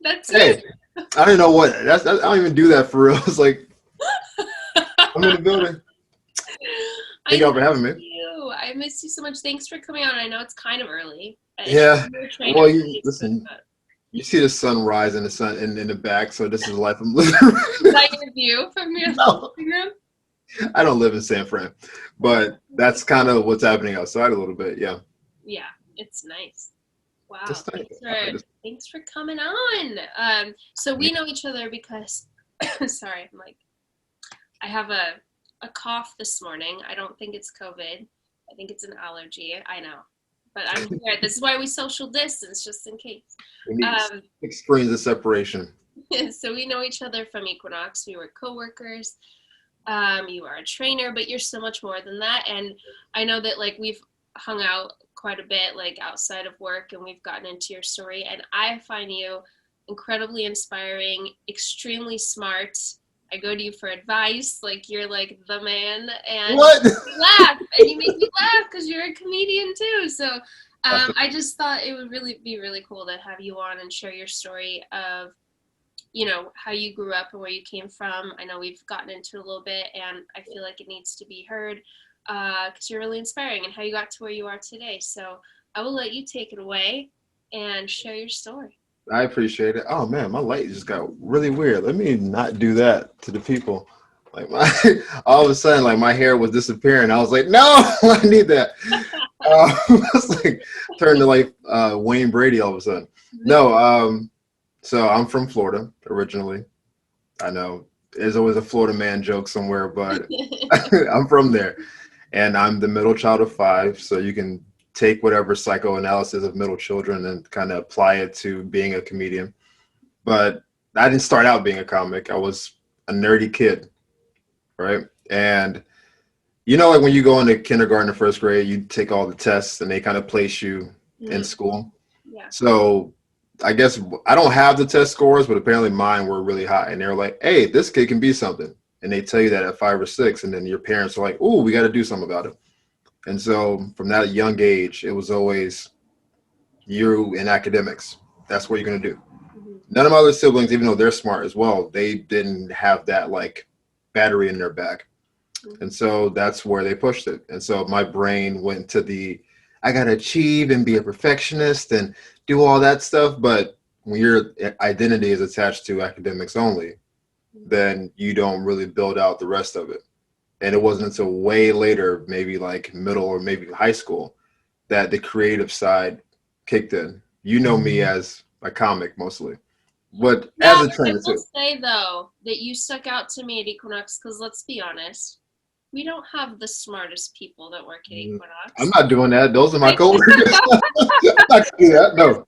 That's Hey, it. I don't know what I don't even do that for real. It's like I'm in the building. I Thank y'all miss for having me. you. I miss you so much. Thanks for coming on. I know it's kind of early. And Yeah. you're a trainer Well, on you Facebook, listen. but You see the sun rise and the sun in the back, so this is the life I'm living. is Right that your view from your now. living room? I don't live in San Fran, but that's kind of what's happening outside a little bit. Yeah. Yeah, it's nice. Wow, Just thank you. thanks for coming on. So we know each other because sorry, I'm like I have a cough this morning. I don't think it's COVID. I think it's an allergy. I know, but I'm here. This is why we social distance, just in case. We need Um, 6 screens of separation. so we know each other from Equinox. We were coworkers. You are a trainer, but you're so much more than that. And I know that like we've hung out quite a bit, like outside of work, and we've gotten into your story. And I find you incredibly inspiring, extremely smart. I go to you for advice, like you're like the man, and you What? make me laugh, and you make me laugh because you're a comedian too. So That's a- I just thought it would really be really cool to have you on and share your story of how you grew up and where you came from. I know we've gotten into it a little bit, and I feel like it needs to be heard because you're really inspiring and how you got to where you are today. So I will let you take it away and share your story. I appreciate it. Oh man, my light just got really weird. Let me not do that to the people. Like my, all of a sudden, like my hair was disappearing. I was like, no, I need that. It's like turned to like Wayne Brady all of a sudden. No, so I'm from Florida originally. I know there's always a Florida man joke somewhere, but I'm from there, and I'm the middle child of five. So you can take whatever psychoanalysis of middle children and kind of apply it to being a comedian. But I didn't start out being a comic. I was a nerdy kid, right? And like when you go into kindergarten or first grade, you take all the tests and they kind of place you in Mm, school. yeah. So I guess I don't have the test scores, but apparently mine were really high. And they're like, hey, this kid can be something. And they tell you that at 5 or 6. And then your parents are like, oh, we got to do something about it. And so from that young age, it was always you in academics. That's what you're going to do. Mhm. None of my other siblings, even though they're smart as well, they didn't have that like battery in their back. Mhm. And so that's where they pushed it. And so my brain went to I got to achieve and be a perfectionist and do all that stuff. But when your identity is attached to academics only, then you don't really build out the rest of it. And it wasn't until way later, maybe like middle or maybe high school, that the creative side kicked in. You know me as a comic mostly, but Yeah, as a I trainer will too. say though that you stuck out to me at Equinox because let's be honest, we don't have the smartest people that work at I'm Equinox. not doing that. Those are my coworkers. I'm not gonna do that. No.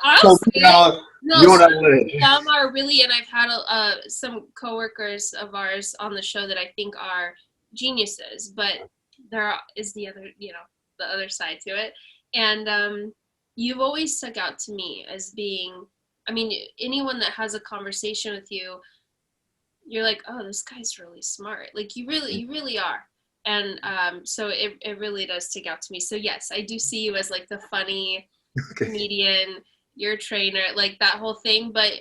I'll So say it. now No, you on that ledge. some are really, and I've had some coworkers of ours on the show that I think are geniuses, but there is the other side to it. And you've always stuck out to me as being, I mean, anyone that has a conversation with you, you're like, oh, this guy's really smart. Like you really are. And so it really does stick out to me. So yes, I do see you as like the funny Okay. comedian, your trainer, like that whole thing. But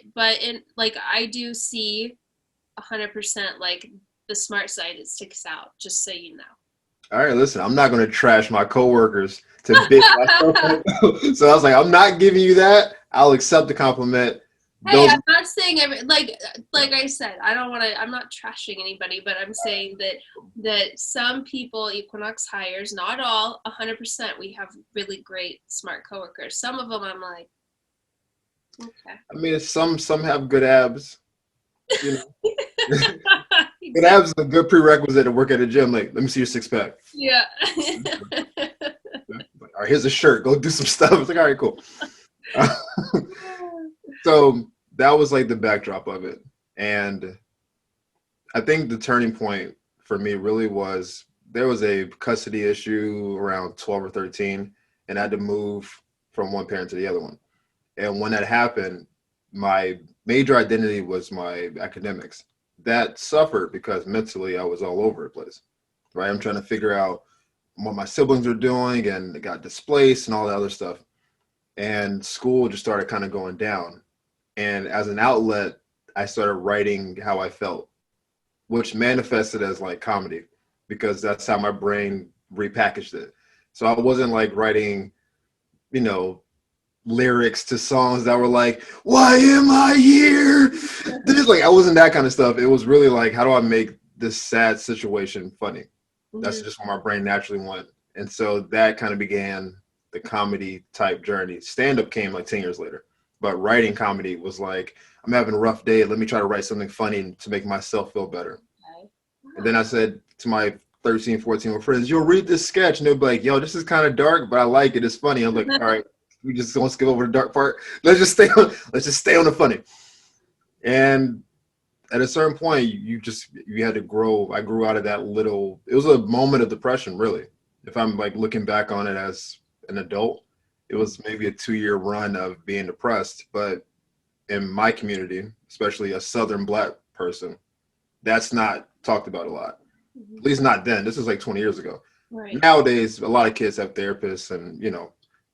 in like I do see 100% like the smart side. It sticks out. Just so you know. All right, listen, I'm not going to trash my coworkers to big myself up. So I was like, I'm not giving you that. I'll accept the compliment. Hey, Those, I'm not saying like I said, I don't want to. I'm not trashing anybody, but I'm saying that some people Equinox hires, not all, 100%. We have really great smart coworkers. Some of them, I'm like, okay. I mean, some have good abs. You know, good Exactly. abs is a good prerequisite to work at a gym. Like, let me see your six pack. Yeah. Like, all right, here's a shirt. Go do some stuff. It's like, all right, cool. So that was like the backdrop of it, and I think the turning point for me really was there was a custody issue around 12 or 13, and I had to move from one parent to the other one. And when that happened, my major identity was my academics. That suffered because mentally I was all over the place, right? I'm trying to figure out what my siblings are doing and got displaced and all that other stuff. And school just started kind of going down. And as an outlet, I started writing how I felt, which manifested as like comedy, because that's how my brain repackaged it. So I wasn't like writing, you know, lyrics to songs that were like, "Why am I here?" This like I wasn't that kind of stuff. It was really like, how do I make this sad situation funny? That's Mm-hmm. just where my brain naturally went, and so that kind of began the comedy type journey. Stand up came like 10 years later, but writing comedy was like, I'm having a rough day. Let me try to write something funny to make myself feel better. Okay. And then I said to my 13, 14 friends, "You'll read this sketch," and they'll be like, "Yo, this is kind of dark, but I like it. It's funny." I'm like, "All right, we just don't skip over the dark part. Let's just stay on the funny." And at a certain point, you had to grow. I grew out of that little. It was a moment of depression, really. If I'm like looking back on it as an adult, it was maybe a 2 year run of being depressed. But in my community, especially a Southern Black person, that's not talked about a lot. Mm-hmm. At least not then. This is like 20 years ago. Right. Nowadays, a lot of kids have therapists, and Mm-hmm.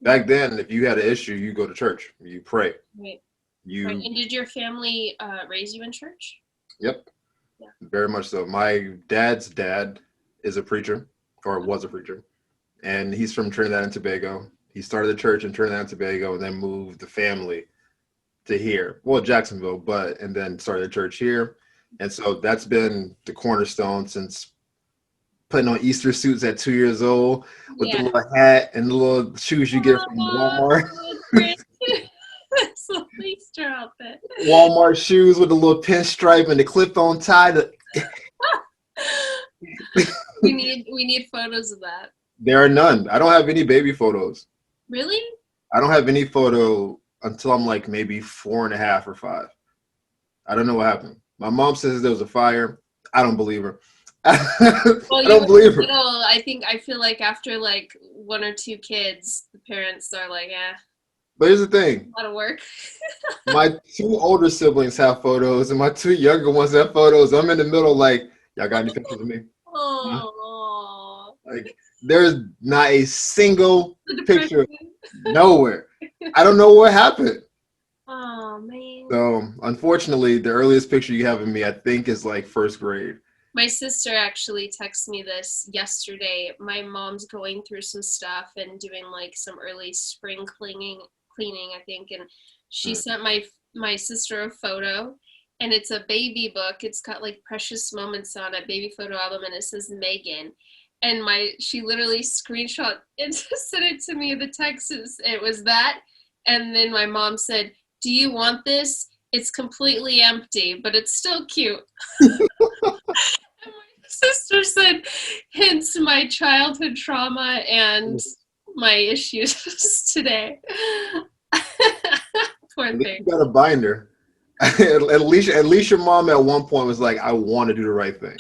back then, if you had an issue, you go to church, you pray, Right. Right. you. And did your family raise you in church? Yep, Yeah. very much so. My dad's dad is a preacher, or was a preacher, and he's from Trinidad and Tobago. He started the church in Trinidad and Tobago, and then moved the family to here, well, Jacksonville, and then started the church here, and so that's been the cornerstone since putting on Easter suits at 2 years old with the Yeah. little hat and the little shoes you get from Oh, Walmart. that's great. That's a Easter outfit. Walmart shoes with the little pinstripe and the clip-on tie. We need photos of that. There are none. I don't have any baby photos. Really? I don't have any photo until I'm like maybe 4.5 or 5. I don't know what happened. My mom says there was a fire. I don't believe her. I Well, you don't were believe her. little. I feel like after like one or two kids, the parents are like, But here's the thing. a lot of work. My 2 older siblings have photos, and my 2 younger ones have photos. I'm in the middle, like, y'all got any pictures of me? Huh? Oh, Like, there's not a single the depression. picture nowhere. I don't know what happened. Oh man. So, unfortunately, the earliest picture you have of me, I think, is like first grade. My sister actually texted me this yesterday. My mom's going through some stuff and doing like some early spring cleaning, I think, and she Mm. sent my sister a photo, and it's a baby book. It's got like precious moments on it, baby photo album, and it says Megan. And she literally screenshot and sent it to me. The text it was that, and then my mom said, "Do you want this? It's completely empty, but it's still cute." And my sister said, hence my childhood trauma and my issues today. Poor At least thing. you got a binder. At least your mom at one point was like, "I want to do the right thing."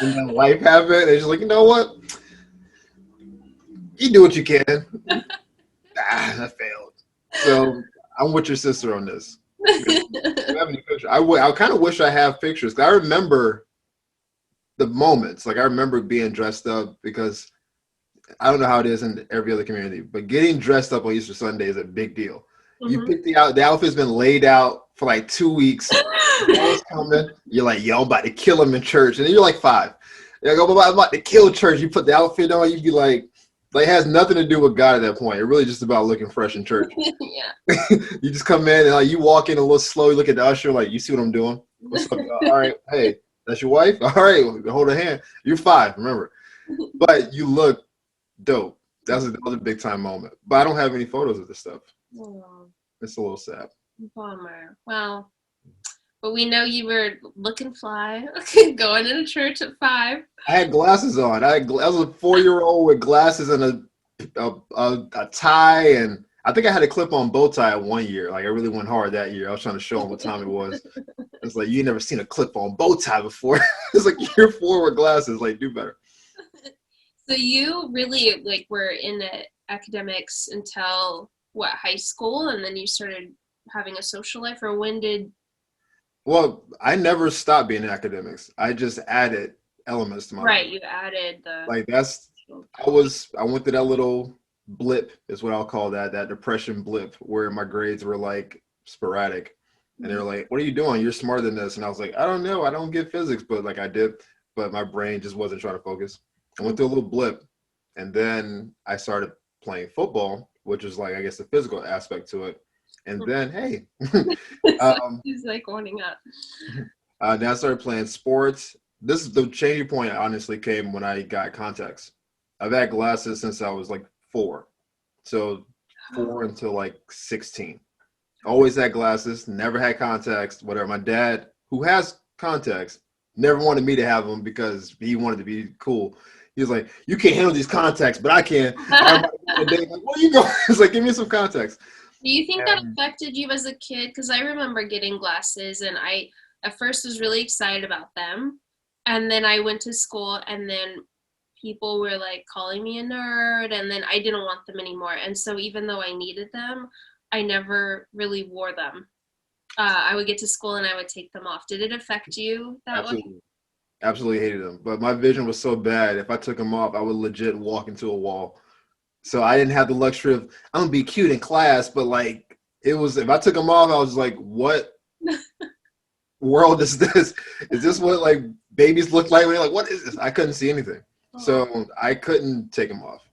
And then life happened, and she's like, "You know what? You do what you can." I failed. So I'm with your sister on this. Do you have any pictures? I kind of wish I have pictures. 'Cause I remember the moments. Like I remember being dressed up because I don't know how it is in every other community, but getting dressed up on Easter Sunday is a big deal. You Mhm. pick the outfit's been laid out for like 2 weeks. It's coming. You're like, "Yo, I'm about to kill him in church," and then you're like 5. You're like, "Oh, I'm about to kill church." You put the outfit on, you be like it has nothing to do with God at that point. It's really just about looking fresh in church. Yeah. You just come in and like you walk in a little slow. You look at the usher, like, "You see what I'm doing? What's up, y'all? All right, hey, that's your wife. All right, hold her hand. You're 5, remember." But you look dope. That's another big time moment. But I don't have any photos of this stuff. Oh, It's a little sad. bummer. Well, but we know you were looking fly, going into church at 5. I had glasses on. I was a 4-year-old with glasses and a tie, and I think I had a clip-on bow tie one year. Like I really went hard that year. I was trying to show them what time it was. It's like, you ain't never seen a clip-on bow tie before. It's like, you're 4 with glasses. Like, do better. So you really like were in the academics until what, high school, and then you started having a social life, or when did? Well, I never stopped being in academics. I just added elements to my Right, life. you added the. Like I went through that little blip is what I'll call that depression blip where my grades were like sporadic. And they were like, "What are you doing? You're smarter than this." And I was like, "I don't know. I don't get physics, but like I did, but my brain just wasn't trying to focus." I went through a little blip, and then I started playing football, which is like I guess the physical aspect to it. And then hey, So um, he's like warning up. then I started playing sports. This is the changing point. Honestly, came when I got contacts. I've had glasses since I was like 4, so 4 until like 16. Always had glasses, never had contacts, whatever. My dad, who has contacts, never wanted me to have them because he wanted to be cool. He was like, "You can't handle these contacts, but I can." I remember one day, like, "Where you going?" He's like, "Give me some contacts." Do you think that And affected you as a kid? Because I remember getting glasses, and I at first was really excited about them, and then I went to school, and then people were like calling me a nerd, and then I didn't want them anymore. And so even though I needed them, I never really wore them. I would get to school and I would take them off. Did it affect you that way? absolutely, absolutely hated them. But my vision was so bad. If I took them off, I would legit walk into a wall. So I didn't have the luxury of I'm gonna be cute in class, but like it was if I took them off, I was like, "What world is this? Is this what like babies look like?" When they're like, "What is this?" I couldn't see anything, Oh, so I couldn't take them off.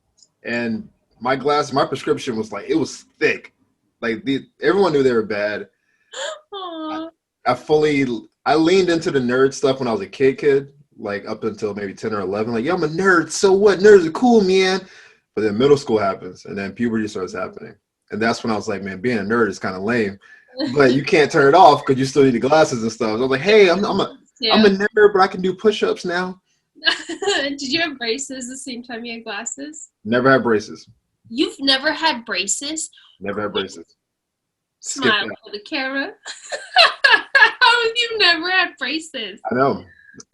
And my glasses, my prescription was like it was thick, like everyone knew they were bad. I, aw. I fully I leaned into the nerd stuff when I was a kid, like up until maybe 10 or 11. Like, "Yo, I'm a nerd. So what? Nerds are cool, man." But then middle school happens, and then puberty starts happening, and that's when I was like, "Man, being a nerd is kind of lame." But you can't turn it off because you still need the glasses and stuff. So I was like, "Hey, I'm Yeah. a nerd, but I can do push-ups now." Did you have braces the same time you had glasses? Never had braces. You've never had braces? Never had braces. Skip Smile that. for the camera. How have you never had braces? I know.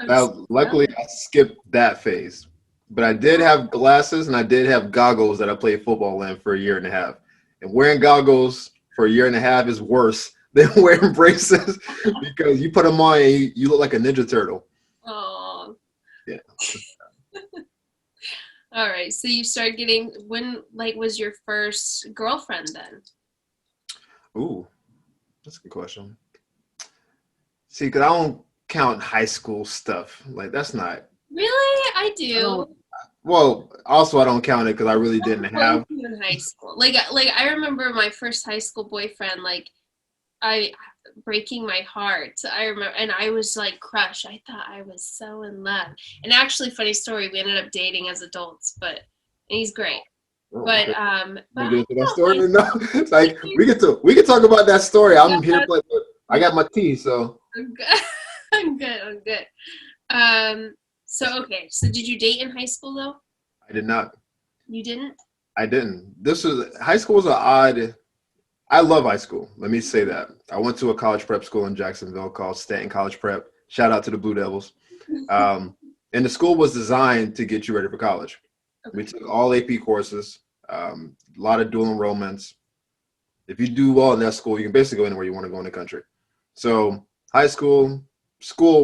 I'm so Now, jealous. luckily, I skipped that phase. But I did have glasses and I did have goggles that I played football in for a year and a half. And wearing goggles for a year and a half is worse than wearing braces because you put them on and you look like a Ninja Turtle. Oh, Yeah. all right. So you started getting when like was your first girlfriend then? Ooh, that's a good question. See, because I don't count high school stuff. Like, that's not, Really? I I don't, do. well, also, I don't count it because I really didn't Important have, in high school. Like I remember my first high school boyfriend. Like I breaking my heart. I remember, and I was like crushed. I thought I was so in love. And actually, funny story, we ended up dating as adults, but and he's great. oh, But okay. but Want to I get into that don't story like or no? It's like we can talk about that story. I'm here to that. play. I got my tea, so I'm good. I'm good. I'm good. So okay. So did you date in high school though? I did not. You didn't? I didn't. This was high school was an odd. I love high school. Let me say that. I went to a college prep school in Jacksonville called Stanton College Prep. Shout out to the Blue Devils. Um, and the school was designed to get you ready for college. We Okay. took all AP courses, a lot of dual enrollments. If you do well in that school, you can basically go anywhere you want to go in the country. So high school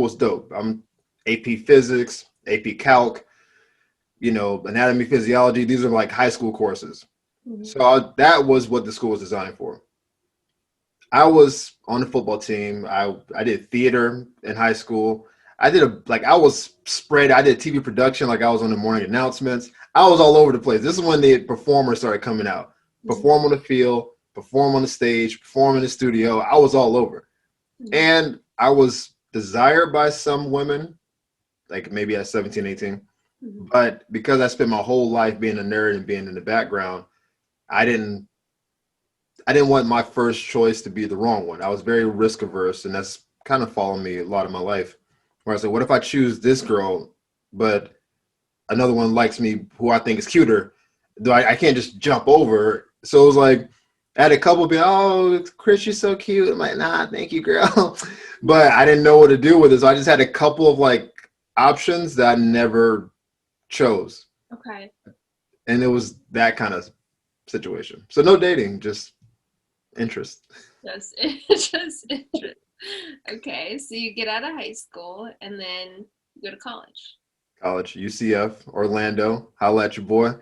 was dope. I'm AP Physics, AP Calc, anatomy, physiology. These are like high school courses. Mhm. So that was what the school was designed for. I was on the football team. I did theater in high school. I was spread. I did TV production, like I was on the morning announcements. I was all over the place. This is when the performers started coming out. Mhm. Perform on the field, perform on the stage, perform in the studio. I was all over. Mhm. And I was desired by some women, like maybe at 17, 18. Mhm. But because I spent my whole life being a nerd and being in the background, I didn't I didn't want my first choice to be the wrong one. I was very risk averse, and that's kind of followed me a lot of my life. Where I said, what if I choose this girl, but another one likes me who I think is cuter? Do I can't just jump over. So it was like I had a couple be, "Oh, Chris, you're so cute." I'm like, "Nah, thank you, girl." But I didn't know what to do with it. So I just had a couple of like options that I never chose. Okay. And it was that kind of situation. So no dating, just interest. Just just interest. Okay. So you get out of high school and then you go to college. College, UCF, Orlando. Holla at your boy.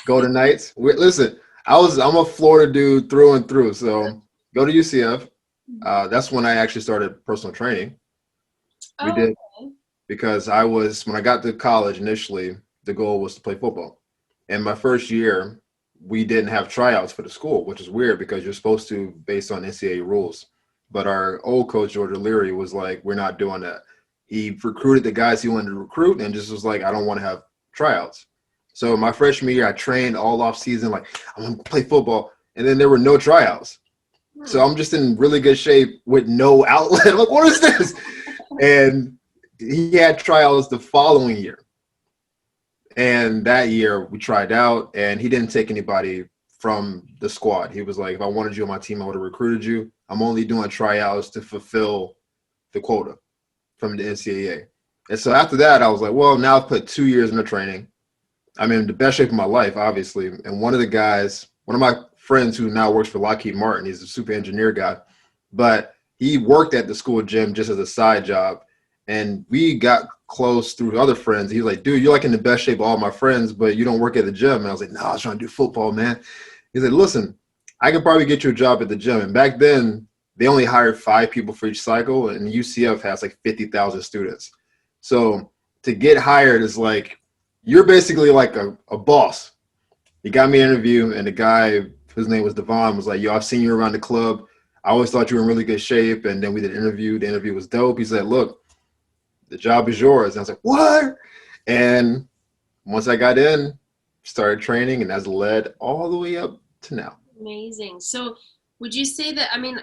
Golden Knights. Listen, I'm a Florida dude through and through. So go to UCF. That's when I actually started personal training. We Oh, did because when I got to college initially, the goal was to play football. And my first year, we didn't have tryouts for the school, which is weird because you're supposed to based on NCAA rules. But our old coach, George O'Leary, was like, we're not doing that. He recruited the guys he wanted to recruit and just was like, I don't want to have tryouts. So my freshman year, I trained all off season, like, I'm going to play football. And then there were no tryouts. So I'm just in really good shape with no outlet. I'm like, what is this? And he had tryouts the following year. And that year we tried out, and he didn't take anybody from the squad. He was like, if I wanted you on my team, I would have recruited you. I'm only doing tryouts to fulfill the quota from the NCAA. And so after that, I was like, well, now I've put 2 years into training. I'm in the best shape of my life, obviously. And one of the guys, one of my friends who now works for Lockheed Martin, he's a super engineer guy, but he worked at the school gym just as a side job. And we got close through other friends. He was like, dude, you're like in the best shape of all my friends, but you don't work at the gym. And I was like, no, I was trying to do football, man. He said, listen, I can probably get you a job at the gym. And back then, they only hired 5 people for each cycle, and UCF has like 50,000 students. So to get hired is like, you're basically like a boss. He got me an interview, and the guy, his name was Devon, was like, yo, I've seen you around the club. I always thought you were in really good shape. And then we did an interview. The interview was dope. He said, look, the job is yours. And I was like, what? And once I got in, started training, and that's led all the way up to now. amazing. So, would you say that, I mean,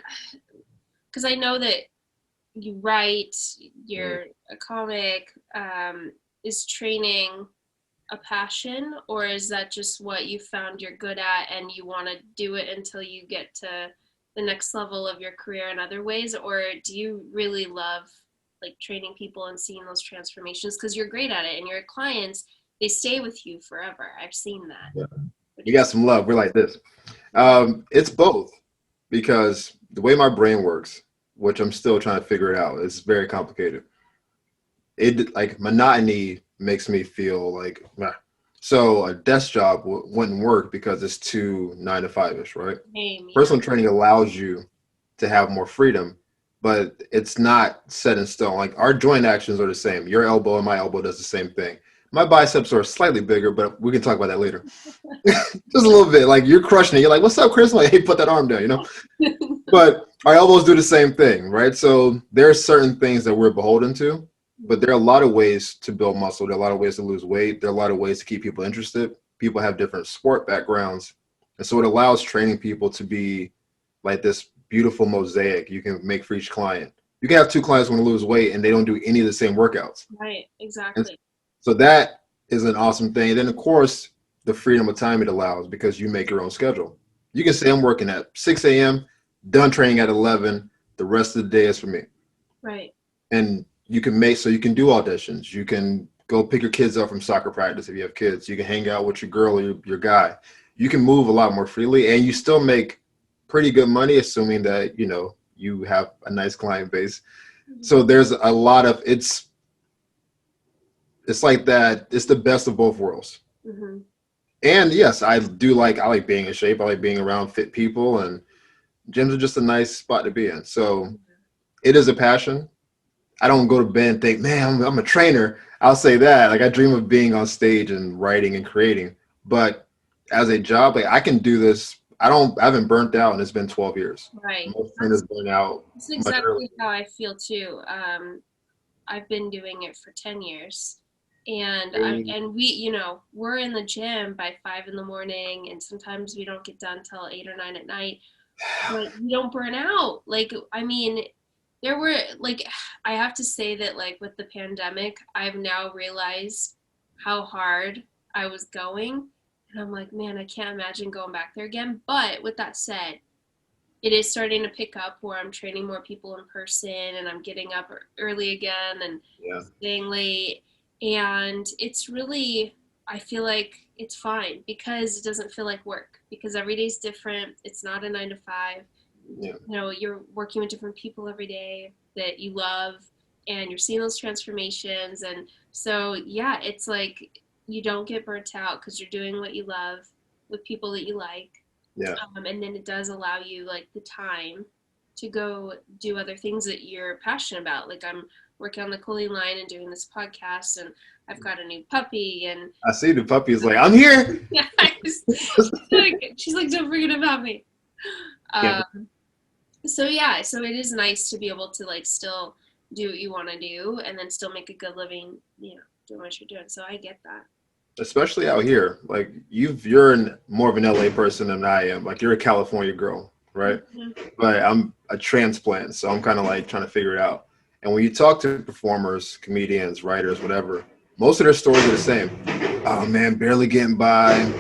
because I know that you write, Mm. you're a comic, is training a passion, or is that just what you found you're good at and you want to do it until you get to the next level of your career in other ways? Or do you really love like training people and seeing those transformations because you're great at it and your clients, they stay with you forever? I've seen that. Yeah. Which You is got some love. We're like this. It's both because the way my brain works, which I'm still trying to figure it out, is very complicated. It like monotony makes me feel like meh. So a desk job wouldn't work because it's too 9 to 5 ish, right? same, yeah. Personal training allows you to have more freedom, but it's not set in stone. Like our joint actions are the same. Your elbow and my elbow does the same thing. My biceps are slightly bigger, but we can talk about that later. Just a little bit. Like you're crushing it. You're like, "What's up, Chris?" I'm like, "Hey, put that arm down," you know. But our elbows do the same thing, right? So there are certain things that we're beholden to, but there are a lot of ways to build muscle. There are a lot of ways to lose weight. There are a lot of ways to keep people interested. People have different sport backgrounds, and so it allows training people to be like this beautiful mosaic you can make for each client. You can have 2 clients who want to lose weight, and they don't do any of the same workouts. Right, And exactly. so that is an awesome thing. And then, of course, the freedom of time it allows because you make your own schedule. You can say I'm working at 6 a.m., done training at 11. The rest of the day is for me. Right. And you can make so you can do auditions. You can go pick your kids up from soccer practice if you have kids. You can hang out with your girl or your guy. You can move a lot more freely, and you still make pretty good money, assuming that you have a nice client base. So there's a lot of it's like that. It's the best of both worlds. Mm-hmm. And yes, I like being in shape. I like being around fit people, and gyms are just a nice spot to be in. So it is a passion. I don't go to bed and think, man, I'm a trainer. I'll say that. Like I dream of being on stage and writing and creating. But as a job, like I can do this. I haven't burnt out, and it's been 12 years. Right. Most trainers burn out That's much earlier. exactly how I feel too. I've been doing it for 10 years. And we, we're in the gym by 5 in the morning, and sometimes we don't get done till 8 or 9 at night. But we don't burn out. Like, I mean, there were like I have to say that like with the pandemic, I've now realized how hard I was going. And I'm like, man, I can't imagine going back there again. But with that said, it is starting to pick up where I'm training more people in person and I'm getting up early again and Yeah, staying late. And it's really, I feel like it's fine because it doesn't feel like work because every day's different. It's not a 9 to 5. yeah, You're working with different people every day that you love and you're seeing those transformations. And so, yeah, it's like you don't get burnt out because you're doing what you love with people that you like, yeah, and then it does allow you like the time to go do other things that you're passionate about. Like I'm working on the clothing line and doing this podcast, and I've got a new puppy, and I see the puppy is like, I'm here. yeah, she's like, don't forget about me. Yeah. So yeah, so it is nice to be able to like still do what you want to do and then still make a good living, doing what you're doing. So I get that. Especially out here. Like you're more of an LA person than I am. Like you're a California girl, right? Mhm. But I'm a transplant, so I'm kind of like trying to figure it out. And when you talk to performers, comedians, writers, whatever, most of their stories are the same. Oh man, barely getting by.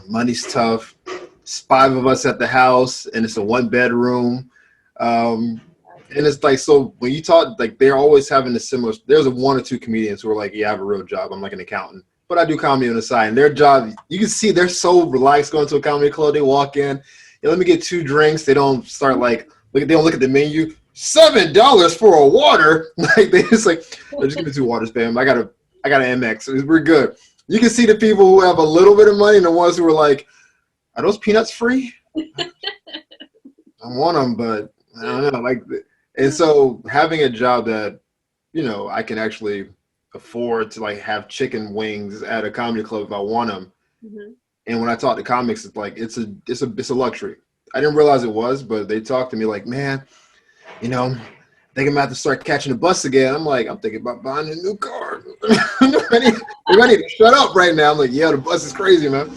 Money's tough. It's five of us at the house, and it's a one bedroom. And it's like, so when you talk, like they're always having a similar. There's a one or two comedians who are like, yeah, I have a real job. I'm like an accountant, but I do comedy on the side. And their job, you can see they're so relaxed going to a comedy club. They walk in, yeah, let me get 2 drinks. They don't start like, they don't look at the menu. $7 for a water. Like they just like, oh, just give me 2 waters, fam. I got an MX. We're good. You can see the people who have a little bit of money and the ones who are like, are those peanuts free? I want them, but I don't know. Like, and so having a job that, I can actually afford to like have chicken wings at a comedy club if I want them. Mm-hmm. And when I talk to comics, it's like it's a luxury. I didn't realize it was, but they talk to me like, man, I think I'm gonna have to start catching the bus again. I'm like, I'm thinking about buying a new car. I need to shut up right now. I'm like, yeah, the bus is crazy, man.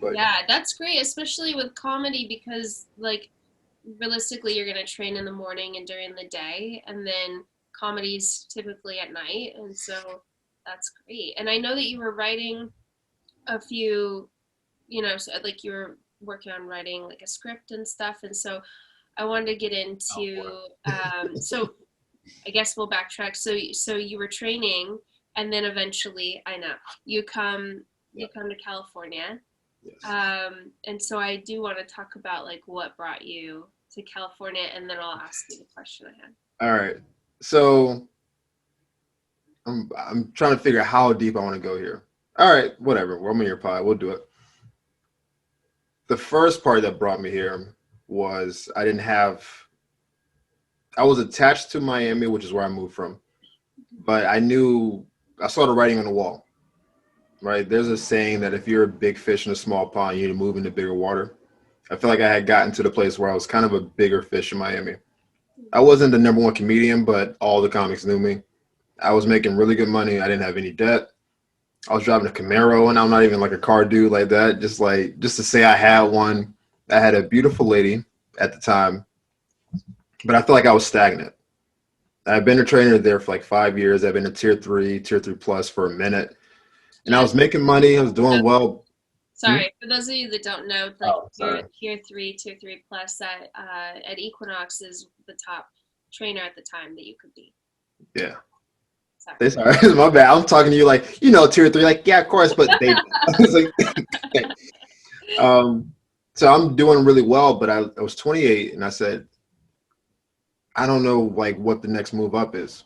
But, yeah, that's great, especially with comedy because like realistically you're going to train in the morning and during the day, and then comedy's typically at night, and so that's great. And I know that you were writing a few, so like you were working on writing like a script and stuff, and so I wanted to get into so I guess we'll backtrack. So you were training, and then eventually I know you come to California. yes. And so I do want to talk about like what brought you to California, and then I'll ask you the question I had. All right. So I'm trying to figure out how deep I want to go here. All right, whatever. We're on your pod. We'll do it. The first part that brought me here was I was attached to Miami, which is where I moved from, but I saw the writing on the wall, right? There's a saying that if you're a big fish in a small pond, you need to move into bigger water. I feel like I had gotten to the place where I was kind of a bigger fish in Miami. I wasn't the number one comedian, but all the comics knew me. I was making really good money. I didn't have any debt. I was driving a Camaro, and I'm not even like a car dude like that. Just to say I had one. I had a beautiful lady at the time, but I feel like I was stagnant. I've been a trainer there for like 5 years. I've been a tier 3 plus for a minute, and I was making money. I was doing well. Sorry, for those of you that don't know, like tier 3 plus at Equinox is the top trainer at the time that you could be. Yeah. Sorry. Sorry, it's my bad. I'm talking to you like, tier 3, like, yeah, of course, but they I was like, okay. So I'm doing really well, but I was 28 and I said, I don't know like what the next move up is.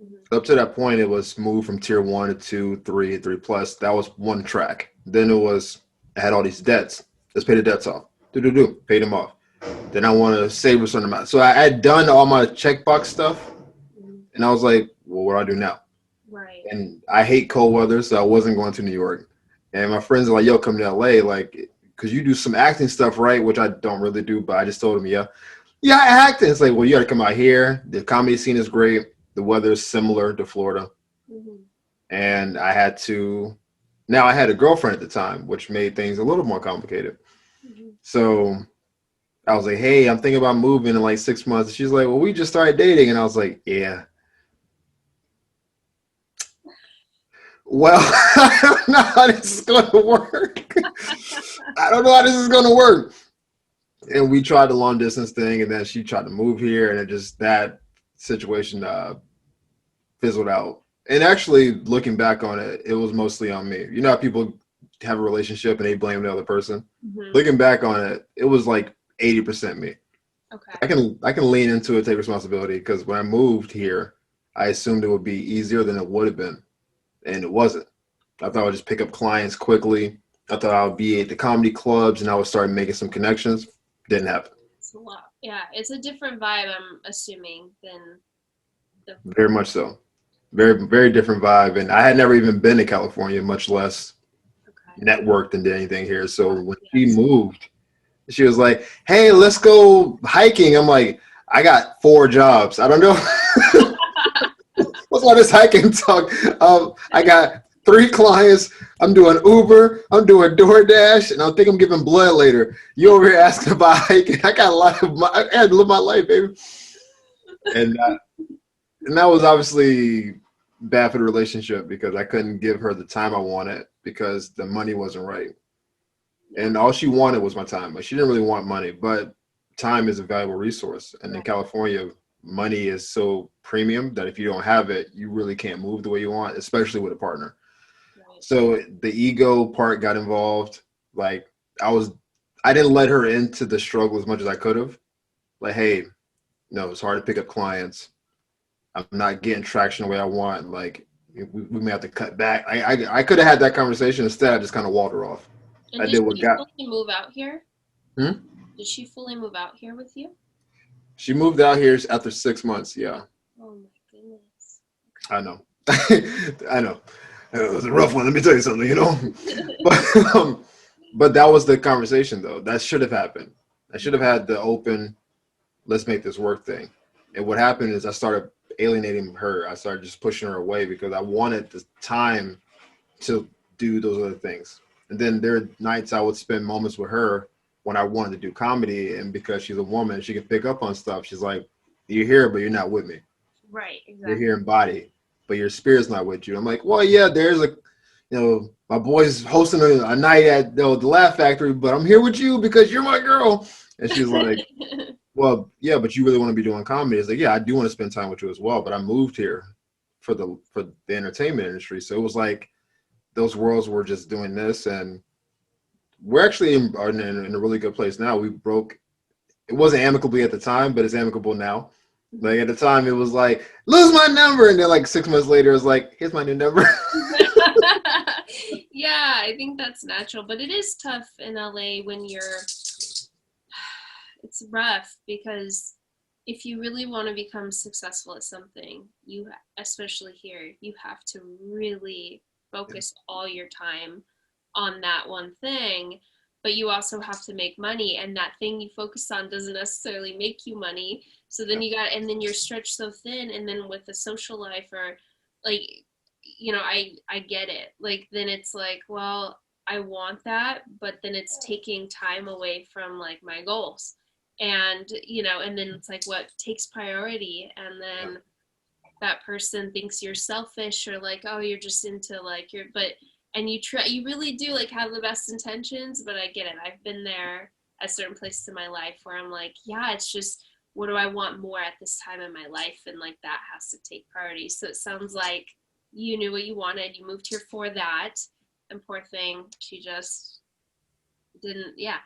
Mm-hmm. Up to that point, it was move from tier 1 to 2, 3, 3 plus. That was one track. Then I had all these debts. Let's pay the debts off. Paid them off. Then I want to save a certain amount. So I had done all my checkbox stuff, and I was like, well, what do I do now? Right. And I hate cold weather, so I wasn't going to New York. And my friends are like, yo, come to LA, like, because you do some acting stuff, right? Which I don't really do, but I just told them, yeah, I act. And it's like, well, you got to come out here. The comedy scene is great. The weather is similar to Florida. Mm-hmm. And now I had a girlfriend at the time, which made things a little more complicated. Mm-hmm. So I was like, hey, I'm thinking about moving in like 6 months. And she's like, well, we just started dating. And I was like, yeah. Well, I don't know how this is going to work. I don't know how this is going to work. And we tried the long distance thing, and then she tried to move here, and that situation fizzled out. And actually, looking back on it, it was mostly on me. You know how people have a relationship and they blame the other person? Mm-hmm. Looking back on it, it was like 80% me. Okay. I can lean into it, take responsibility, because when I moved here, I assumed it would be easier than it would have been. And it wasn't. I thought I would just pick up clients quickly. I thought I would be at the comedy clubs and I would start making some connections. Didn't happen. It's a lot. Yeah, it's a different vibe, I'm assuming, than the. Very much so. Very, very different vibe. And I had never even been to California, much less Okay. networked and did anything here. So when she Yes. moved, she was like, "Hey, let's go hiking." I'm like, "I got 4 jobs. I don't know what's all this hiking talk." I got 3 clients. I'm doing Uber. I'm doing DoorDash, and I think I'm giving blood later. You over here asking about hiking? I got a lot of. I had to live my life, baby. And and that was obviously bad for the relationship because I couldn't give her the time I wanted because the money wasn't right. Yeah. And all she wanted was my time. Like she didn't really want money, but time is a valuable resource. And in Right. California, money is so premium that if you don't have it, you really can't move the way you want, especially with a partner. Right. So the ego part got involved. Like I was, I didn't let her into the struggle as much as I could have. Like, hey, no, it's hard to pick up clients. I'm not getting traction the way I want. Like we may have to cut back. I could have had that conversation. Instead, I just kind of walled her off. And I did did what she got. fully move out here? Hmm? Did she fully move out here with you? She moved out here after 6 months. Yeah, Oh my goodness. I know. I know. It was a rough one. Let me tell you something. But but that was the conversation though. That should have happened. I should have had the open. Let's make this work thing. And what happened is I started alienating her. I started just pushing her away because I wanted the time to do those other things. And then there are nights I would spend moments with her when I wanted to do comedy. And because she's a woman, she can pick up on stuff. She's like, "You're here, but you're not with me. Right, You're exactly. here in body, but your spirit's not with you." I'm like, "Well, yeah, there's a, my boy's hosting a night at the Laugh Factory, but I'm here with you because you're my girl." And she's like, "Well, yeah, but you really want to be doing comedy?" It's like, "Yeah, I do want to spend time with you as well, but I moved here for the entertainment industry." So it was like those worlds were just doing this, and we're actually in a really good place now. We broke. It wasn't amicably at the time, but it's amicable now. Like at the time, it was like lose my number, and then like 6 months later, it was like here's my new number. Yeah, I think that's natural, but it is tough in LA when it's rough because if you really want to become successful at something, especially here, you have to really focus all your time on that one thing, but you also have to make money, and that thing you focus on doesn't necessarily make you money. So then and then you're stretched so thin, and then with the social life or like, I get it. Like then it's like, well, I want that, but then it's taking time away from like my goals. And and then it's like what takes priority, and Yeah, then that person thinks you're selfish or like, oh, you're just into like your but and you really do like have the best intentions, but I get it. I've been there at certain places in my life where I'm like, yeah, it's just what do I want more at this time in my life, and like that has to take priority. So it sounds like you knew what you wanted, you moved here for that, and poor thing, she just didn't, yeah,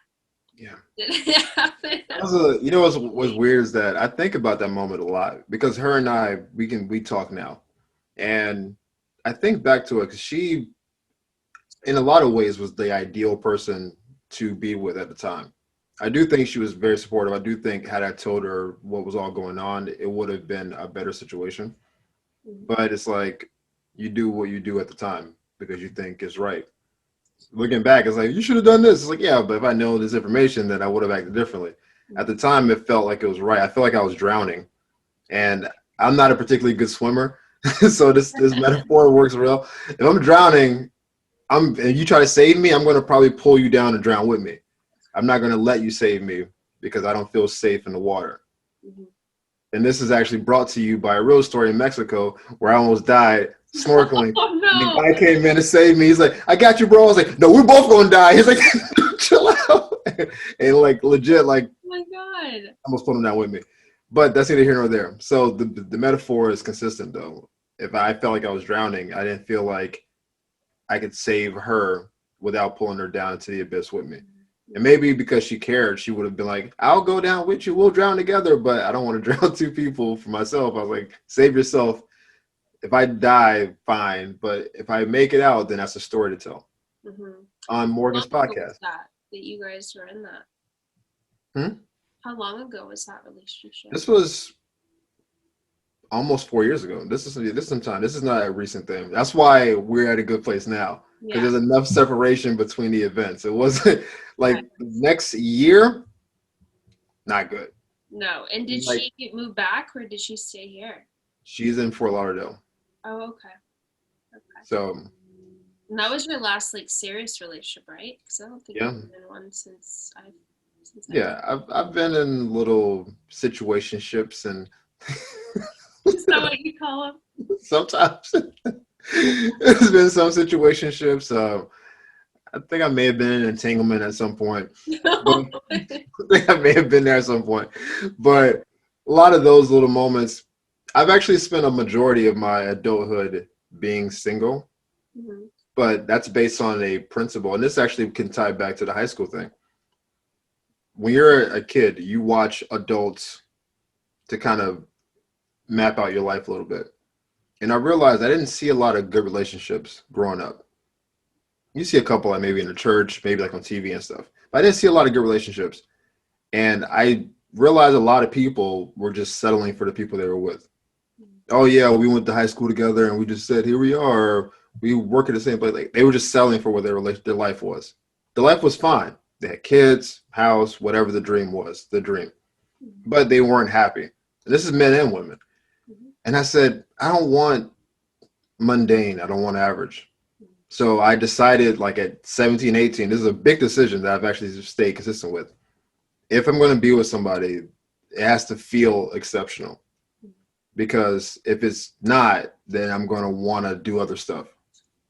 yeah. didn't happen. That was what's weird is that I think about that moment a lot because her and I we talk now, and I think back to it because she in a lot of ways was the ideal person to be with at the time. I do think she was very supportive. I do think had I told her what was all going on, it would have been a better situation. But it's like you do what you do at the time because you think is right. Looking back, it's like you should have done this. It's like, yeah, but if I know this information, then I would have acted differently. At the time, it felt like it was right. I felt like I was drowning, and I'm not a particularly good swimmer, so this metaphor works real. If I'm drowning, and you try to save me, I'm going to probably pull you down and drown with me. I'm not going to let you save me because I don't feel safe in the water. Mhm. And this is actually brought to you by a real story in Mexico where I almost died snorkeling. Oh And the no. guy came in to save me. He's like, "I got you, bro." I was like, "No, we're both going to die." He's like, "Chill out." And like legit, like Oh my god. almost put him down with me. But that's neither here nor there. So the metaphor is consistent though. If I felt like I was drowning, I didn't feel like I could save her without pulling her down into the abyss with me. And maybe because she cared, she would have been like, "I'll go down with you. We'll drown together." But I don't want to drown 2 people for myself. I was like, "Save yourself. If I die, fine. But if I make it out, then that's a story to tell." Mm-hmm. On How Morgan's long ago was podcast. that you guys were in that? Hmm? How long ago was that relationship? This was almost 4 years ago. This is some time. This is not a recent thing. That's why we're at a good place now because Yeah. there's enough separation between the events. It wasn't Right. like next year, not good. No. And did Like she move back or did she stay here? she's in Fort Lauderdale, Oh, okay. Okay. so And that was your last like serious relationship, right? Because I don't think yeah, you've been in one since I've yeah. I've been in little situationships and Is that what you call sometimes there's been some situationships. I think I may have been in an entanglement at some point, but them? I think I may have been there at some point. But a lot of those little moments, I've actually spent a majority of my adulthood being single, Mhm. but that's based on a principle. And this actually can tie back to the high school thing. When you're a kid, you watch adults to kind of map out your life a little bit. And I realized I didn't see a lot of good relationships growing up. You see a couple like maybe in the church, maybe like on TV and stuff. But I didn't see a lot of good relationships. And I realized a lot of people were just settling for the people they were with. Oh yeah, we went to high school together and we just said, here we are. We work at the same place. Like they were just selling for what their life was. The life was fine. They had kids, house, whatever the dream was, the dream. But they weren't happy. And this is men and women. Mhm. And I said, I don't want mundane. I don't want average. So I decided like at 17, 18, this is a big decision that I've actually just stayed consistent with. If I'm going to be with somebody, it has to feel exceptional. Because if it's not, then I'm going to want to do other stuff.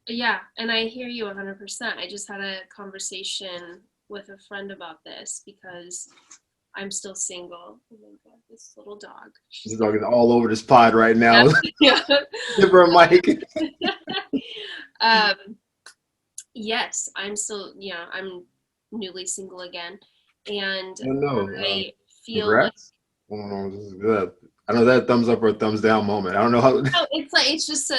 Yeah, and I hear you 100%. I just had a conversation with a friend about this because I'm still single. Oh my God, this little dog. This She's dog is all over this pod right now. yeah. Give her a mic. um, yes, I'm still, I'm newly single again. And No, no. I feel like Congrats. I don't know. This is good. I know that thumbs up or thumbs down moment. I don't know how. oh, it's just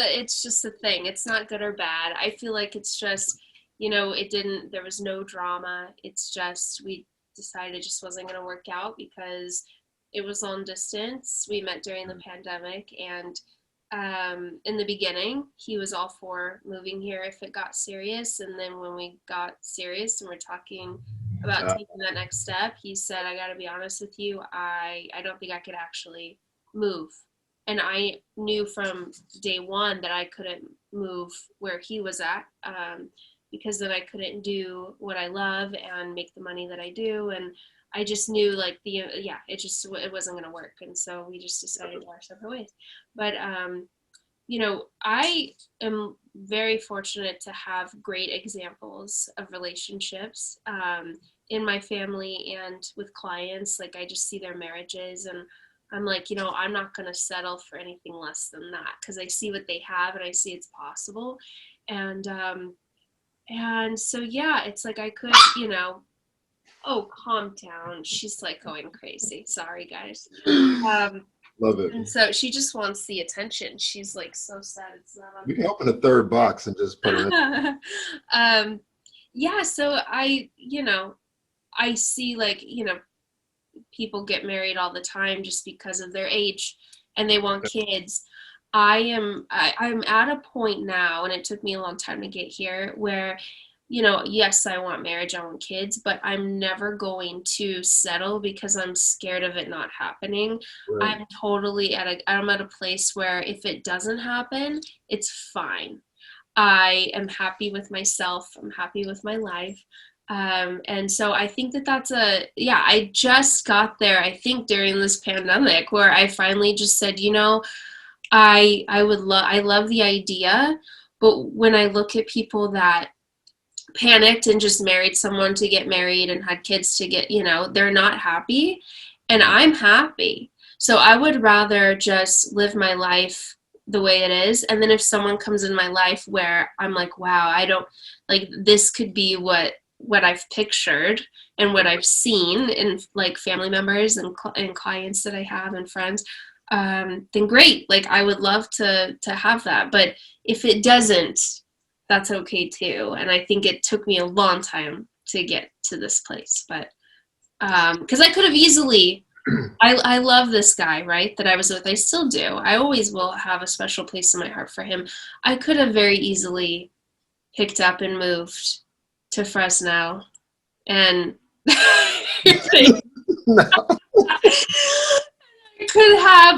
a thing. It's not good or bad. I feel like it's just, it didn't there was no drama. It's just we decided it just wasn't going to work out because it was long distance. We met during the pandemic and in the beginning, he was all for moving here if it got serious. And then when we got serious and we're talking about Uh, taking that next step, he said, I got to be honest with you, I don't think I could actually move. And I knew from day one that I couldn't move where he was at because then I couldn't do what I love and make the money that I do. And I just knew like it wasn't going to work. And so we just decided to go our separate ways. But I am very fortunate to have great examples of relationships in my family and with clients. Like I just see their marriages and I'm like, I'm not going to settle for anything less than that because I see what they have and I see it's possible. And so, yeah, it's like I could, oh, calm down. She's like going crazy. Sorry, guys. Um, love it. and so she just wants the attention. She's like so sad it's not We can open a third box and just put her in. on. Yeah, so I see like, people get married all the time just because of their age and they want kids. I'm at a point now, and it took me a long time to get here, where yes, I want marriage, I want kids, but I'm never going to settle because I'm scared of it not happening. Right. I'm at a place where if it doesn't happen, it's fine. I am happy with myself. I'm happy with my life. And so I think I just got there, I think during this pandemic where I finally just said, I love the idea, but when I look at people that panicked and just married someone to get married and had kids to get, they're not happy and I'm happy. So I would rather just live my life the way it is. And then if someone comes in my life where I'm like, wow, I don't like this could be what I've pictured and what I've seen in like family members and clients that I have and friends, then great. Like I would love to have that. But if it doesn't, that's okay too. And I think it took me a long time to get to this place, but Because I could have easily, I love this guy, right, that I was with. I still do. I always will have a special place in my heart for him. I could have very easily picked up and moved to Fresno and No.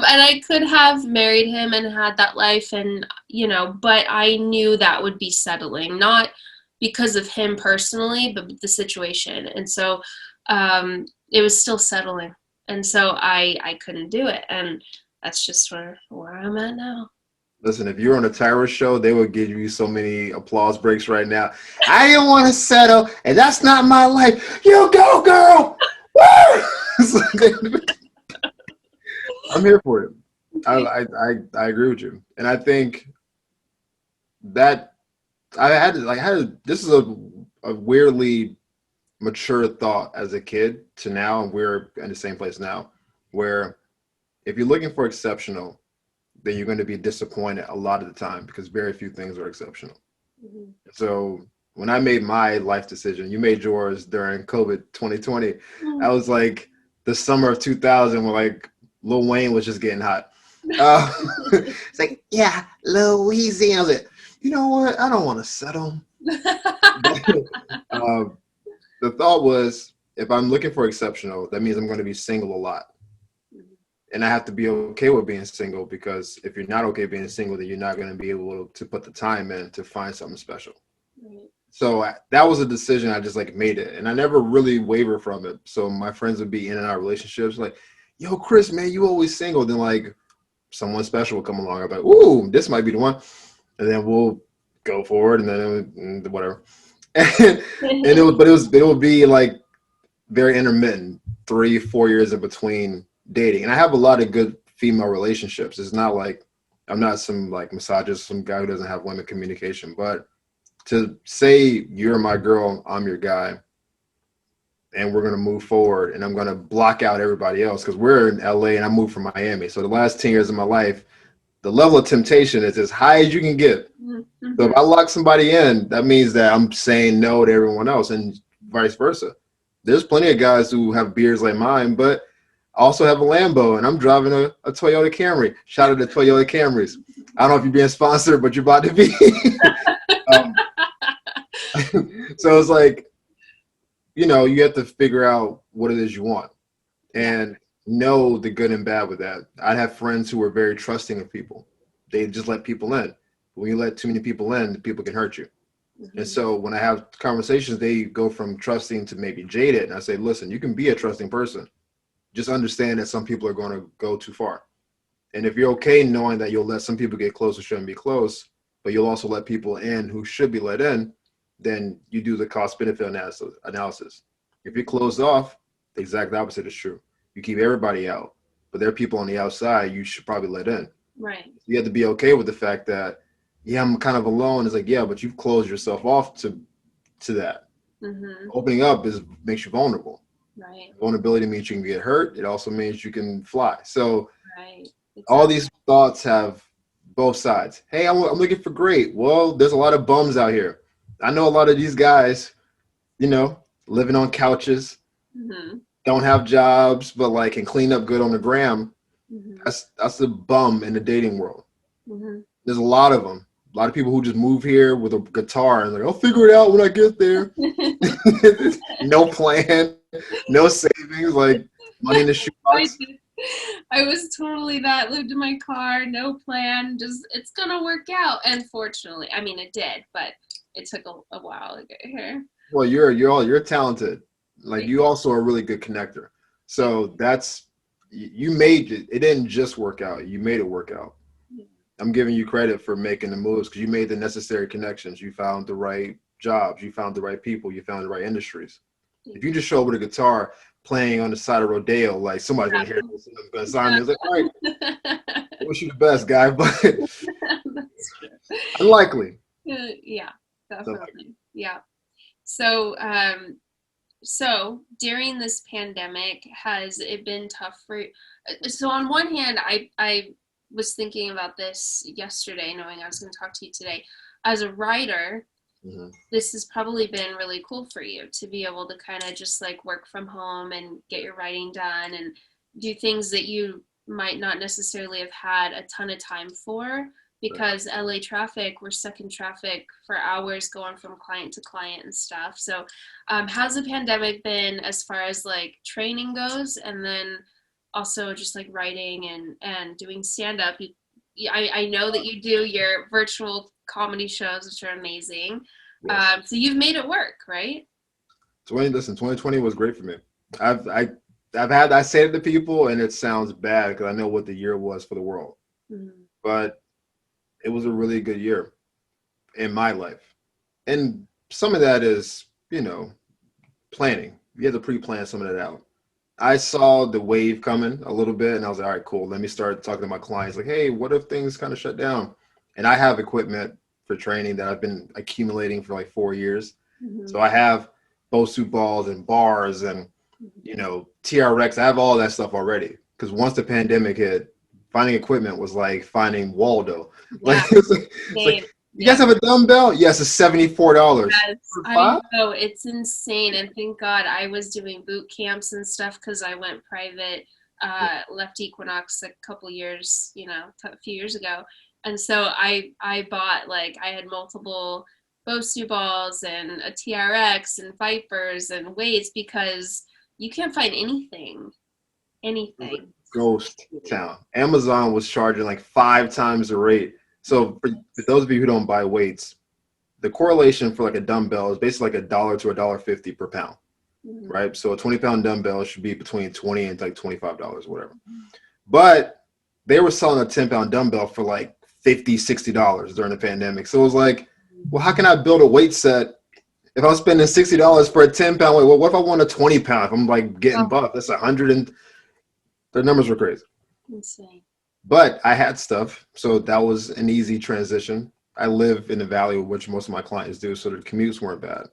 I could have married him and had that life, and but I knew that would be settling, not because of him personally, but the situation. And so it was still settling. And so I couldn't do it. And that's just where I'm at now. Listen, if you're on a Tyra show, they would give you so many applause breaks right now. I didn't want to settle, and that's not my life. You go, girl. Woo! I'm here for it. I agree with you, and I think that this is a weirdly mature thought as a kid to now, and we're in the same place now, where if you're looking for exceptional, then you're going to be disappointed a lot of the time because very few things are exceptional. Mm-hmm. So when I made my life decision, you made yours during COVID 2020. Mm-hmm. I was like the summer of 2000 when like Lil Wayne was just getting hot. It's like, yeah, Louisiana. I was like, you know what? I don't want to settle. The thought was, if I'm looking for exceptional, that means I'm going to be single a lot. And I have to be okay with being single, because if you're not okay being single, then you're not going to be able to put the time in to find something special. Right. So that was a decision. I just like made it, and I never really wavered from it. So my friends would be in and out of relationships, like, yo, Chris, man, you always single. Then like someone special would come along. I'm like, ooh, this might be the one. And then we'll go forward, and then whatever. And it would be like very intermittent, 3-4 years in between dating. And I have a lot of good female relationships. It's not like I'm not some like misogynist, some guy who doesn't have women communication. But to say you're my girl, I'm your guy, and we're gonna move forward, and I'm gonna block out everybody else because we're in LA and I moved from Miami. So the last 10 years of my life, the level of temptation is as high as you can get. Mm-hmm. So if I lock somebody in, that means that I'm saying no to everyone else, and vice versa. There's plenty of guys who have beards like mine, but I also have a Lambo, and I'm driving a Toyota Camry. Shout out to Toyota Camrys. I don't know if you're being sponsored, but you're about to be. So it's like, you have to figure out what it is you want and know the good and bad with that. I'd have friends who were very trusting of people. They just let people in. When you let too many people in, people can hurt you. Mm-hmm. And so when I have conversations, they go from trusting to maybe jaded. And I say, listen, you can be a trusting person. Just understand that some people are going to go too far. And if you're okay knowing that you'll let some people get close who shouldn't be close, but you'll also let people in who should be let in, then you do the cost-benefit analysis. If you're closed off, the exact opposite is true. You keep everybody out, but there are people on the outside you should probably let in. Right. You have to be okay with the fact that, yeah, I'm kind of alone. It's like, yeah, but you've closed yourself off to that. Mm-hmm. Opening up makes you vulnerable. Right. Vulnerability means you can get hurt. It also means you can fly. So right. Exactly. All these thoughts have both sides. Hey, I'm looking for great. Well, there's a lot of bums out here. I know a lot of these guys, living on couches, mm-hmm. don't have jobs, but like can clean up good on the gram. Mm-hmm. That's the bum in the dating world. Mm-hmm. There's a lot of them. A lot of people who just move here with a guitar and like, I'll figure it out when I get there. No plan, no savings, like money in the shoebox. I was totally that. Lived in my car, no plan. Just it's gonna work out. And fortunately, I mean, it did, but it took a while to get here. Well, you're talented. Like you also are a really good connector. So you made it. It didn't just work out. You made it work out. I'm giving you credit for making the moves because you made the necessary connections. You found the right jobs. You found the right people. You found the right industries. If you just show up with a guitar playing on the side of Rodeo, like somebody's gonna hear this and gonna sign me. It's like, all right, I wish you the best, guy, but unlikely. Yeah, definitely. Yeah. So, so during this pandemic, has it been tough for you? So on one hand, I was thinking about this yesterday, knowing I was going to talk to you today. As a writer, Mhm. this has probably been really cool for you to be able to kind of just like work from home and get your writing done and do things that you might not necessarily have had a ton of time for Right. because LA traffic, we're stuck in traffic for hours going from client to client and stuff. So, how's the pandemic been as far as like training goes, and then also just like writing and doing stand up? I know that you do your virtual comedy shows, which are amazing. Yes. So you've made it work, right? 2020 was great for me. I've I I say it to people and it sounds bad because I know what the year was for the world. Mhm. But it was a really good year in my life. And some of that is, planning. You have to pre-plan some of that out. I saw the wave coming a little bit and I was like, all right, cool. Let me start talking to my clients like, hey, what if things kind of shut down? And I have equipment for training that I've been accumulating for like 4 years. So Mhm. I have Bosu balls and bars and TRX. I have all that stuff already. Because once the pandemic hit, finding equipment was like finding Waldo. Like Yeah, it's like, same. you guys Yeah. have a dumbbell? Yes, it's $74 Yes, for I five. know. It's insane. And thank God I was doing boot camps and stuff because I went private left Equinox a couple years, a few years ago. And so I bought like I had multiple Bosu balls and a TRX and Vipers and weights because you can't find anything. It was a Anything. ghost town. Amazon was charging like 5 times the rate. So for those of you who don't buy weights, the correlation for like a dumbbell is basically like $1 to $1.50 per pound, Mhm. right? So a 20-pound dumbbell should be between 20 and like $25, whatever. But they were selling a 10-pound dumbbell for like $50, $60 during the pandemic. So it was like, well, how can I build a weight set if I'm spending $60 for a 10-pound weight? Well, what if I want a 20-pound? If I'm like getting Oh, buff, that's 100 and the numbers were crazy. insane. But I had stuff, so that was an easy transition. I live in the valley, which most of my clients do, so the commutes weren't bad.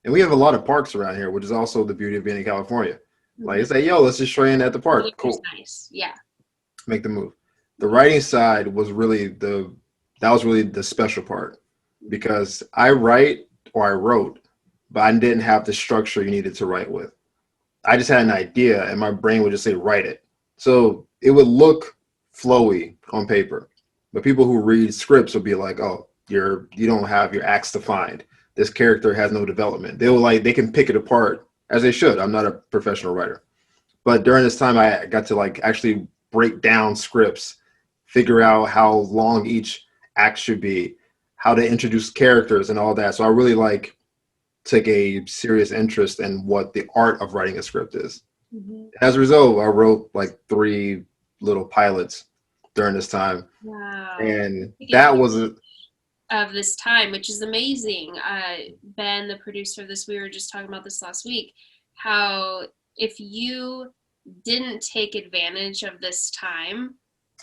And we have a lot of parks around here, which is also the beauty of being in California. Like, Mhm. it's like, yo, let's just train at the park. Weather's Cool, nice. Yeah. make the move. The Yeah. writing side was really that was really the special part because I write or I wrote, but I didn't have the structure you needed to write with. I just had an idea and my brain would just say, write it. So it would look flowy on paper. But people who read scripts will be like, oh, you don't have your acts defined. This character has no development. They can pick it apart as they should. I'm not a professional writer. But during this time I got to like actually break down scripts, figure out how long each act should be, how to introduce characters and all that. So I really like took a serious interest in what the art of writing a script is. Mhm. As a result, I wrote like 3 little pilots during this time, Wow. and Take that advantage was a of this time, which is amazing. Ben, the producer of this, we were just talking about this last week, how if you didn't take advantage of this time,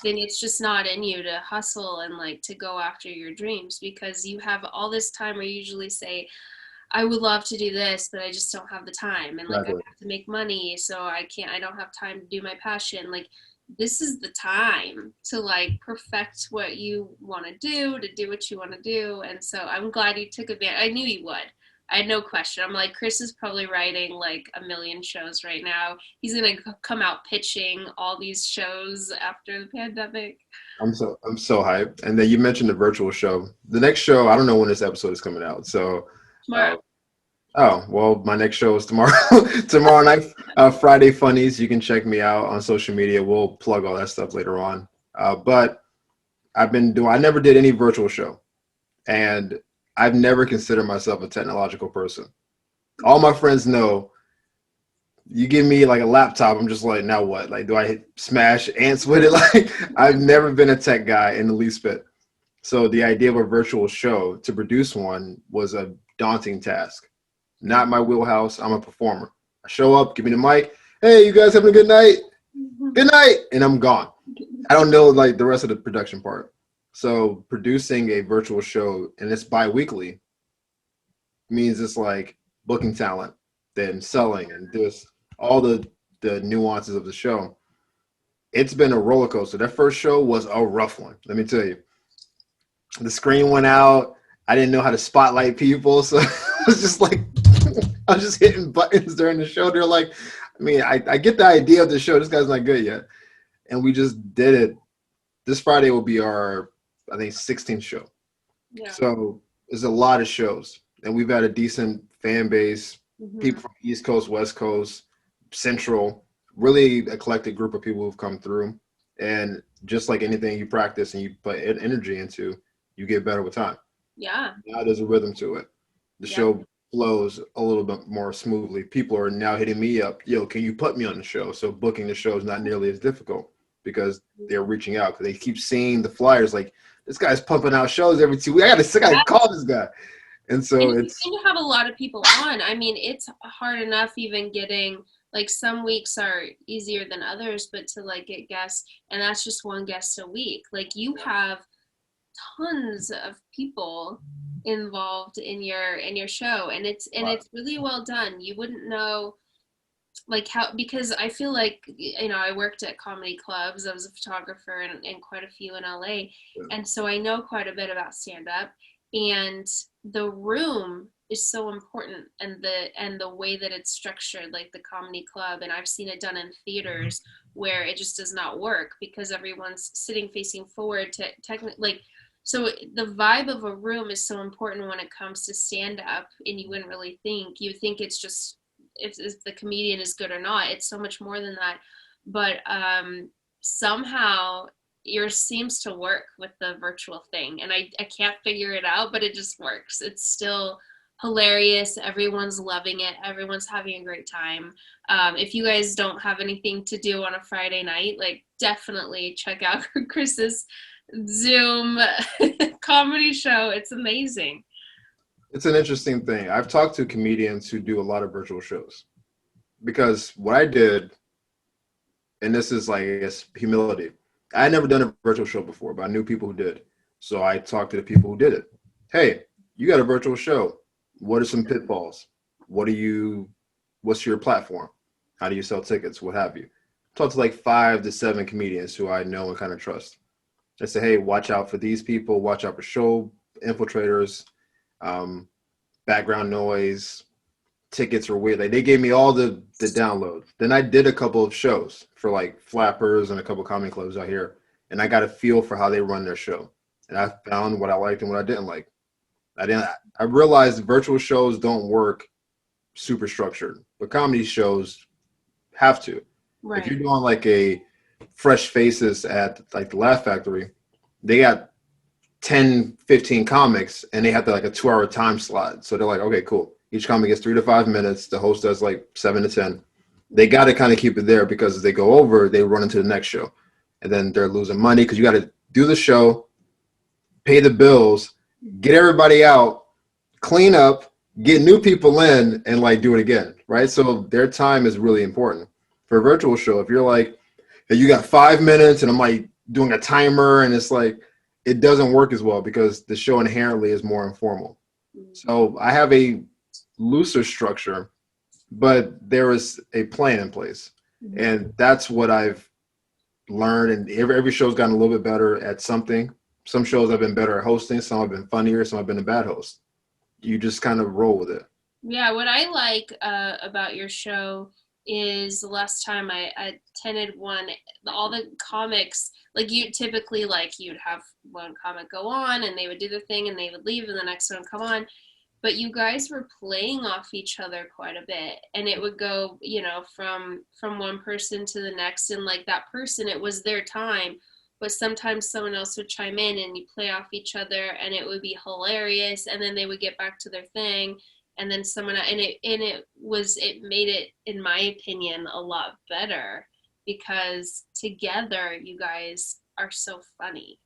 then it's just not in you to hustle and like to go after your dreams because you have all this time where you usually say, I would love to do this, but I just don't have the time. And like, I exactly have to make money, so I don't have time to do my passion. Like, this is the time to like perfect what you want to do what you want to do. And so I'm glad you took advantage. I knew you would. I had no question. I'm like, Chris is probably writing like a million shows right now. He's going to come out pitching all these shows after the pandemic. I'm so hyped. And then you mentioned the virtual show. The next show, I don't know when this episode is coming out. So, Tomorrow. uh, oh well, my next show is tomorrow. Tomorrow night, Friday Funnies. You can check me out on social media. We'll plug all that stuff later on. But I never did any virtual show, and I've never considered myself a technological person. All my friends know you give me like a laptop, I'm just like, now what? Like, do I hit smash ants with it? Like, I've never been a tech guy in the least bit. So the idea of a virtual show to produce one was a daunting task. Not my wheelhouse. I'm a performer. I show up, give me the mic. Hey, you guys having a good night? Good night, and I'm gone. I don't know like the rest of the production part. So producing a virtual show and it's bi-weekly means it's like booking talent, then selling and this all the nuances of the show. It's been a roller coaster. That first show was a rough one. Let me tell you. The screen went out. I didn't know how to spotlight people, so I was just like, I was just hitting buttons during the show. They're like, I mean, I get the idea of the show. This guy's not good yet, and we just did it. This Friday will be our, I think, 16th show. Yeah. So there's a lot of shows, and we've had a decent fan base. Hmm. People from East Coast, West Coast, Central, really eclectic group of people who've come through. And just like anything you practice and you put energy into, you get better with time. Yeah. Now there's a rhythm to it. The Yep. show flows a little bit more smoothly. People are now hitting me up, yo, can you put me on the show? So booking the show is not nearly as difficult because they're reaching out because they keep seeing the flyers like this guy's pumping out shows every 2 weeks. I gotta call this guy. And so And it's you have a lot of people on. I mean, it's hard enough even getting, like, some weeks are easier than others, but to like get guests, and that's just one guest a week. Like, you have tons of people involved in your show, and it's really well done. You wouldn't know, like, how, because I feel like, I worked at comedy clubs. I was a photographer in quite a few in LA, and so I know quite a bit about stand up, and the room is so important, and the way that it's structured, like the comedy club, and I've seen it done in theaters where it just does not work because everyone's sitting facing forward to technically, like, so the vibe of a room is so important when it comes to stand up, and you wouldn't really think, you think it's just if the comedian is good or not. It's so much more than that. But somehow yours seems to work with the virtual thing, and I can't figure it out, but it just works. It's still hilarious. Everyone's loving it. Everyone's having a great time. If you guys don't have anything to do on a Friday night, like, definitely check out Chris's Zoom comedy show. It's amazing. it's an interesting thing. I've talked to comedians who do a lot of virtual shows because what I did, and this is like, I guess, humility. I had never done a virtual show before, but I knew people who did. So I talked to the people who did it. Hey, you got a virtual show. What are some pitfalls? What's your platform? How do you sell tickets? What have you? Talked to like 5 to 7 comedians who I know and kind of trust. I say, hey, watch out for these people. Watch out for show infiltrators, um, background noise, tickets are weird. Like they gave me all the download. Then I did a couple of shows for like Flappers and a couple of comedy clubs out here, and I got a feel for how they run their show. And I found what I liked and what I didn't like. I realized virtual shows don't work super structured, but comedy shows have to. If Right. you're doing like a Fresh Faces at like the Laugh Factory, they got 10, 15 comics and they have to like a 2 hour time slot. So they're like, okay, cool. Each comic gets 3 to 5 minutes. The host does like 7 to 10. They got to kind of keep it there because if they go over, they run into the next show. And then they're losing money because you got to do the show, pay the bills, get everybody out, clean up, get new people in, and like do it again. Right. So their time is really important. For a virtual show, if you're like, hey, you got 5 minutes and I'm like doing a timer and it's like, it doesn't work as well because the show inherently is more informal. So I have a looser structure, but there is a plan in place. Mhm. And that's what I've learned. And every show's gotten a little bit better at something. Some shows I've been better at hosting, some have been funnier, some have been a bad host. You just kind of roll with it. Yeah, what I like about your show is the last time I attended one, all the comics, like, you typically, like, you'd have one comic go on and they would do the thing and they would leave and the next one come on. But you guys were playing off each other quite a bit, and it would go, from one person to the next, and like that person, it was their time, but sometimes someone else would chime in and you play off each other and it would be hilarious, and then they would get back to their thing, and then someone, it made it, in my opinion, a lot better because together you guys are so funny.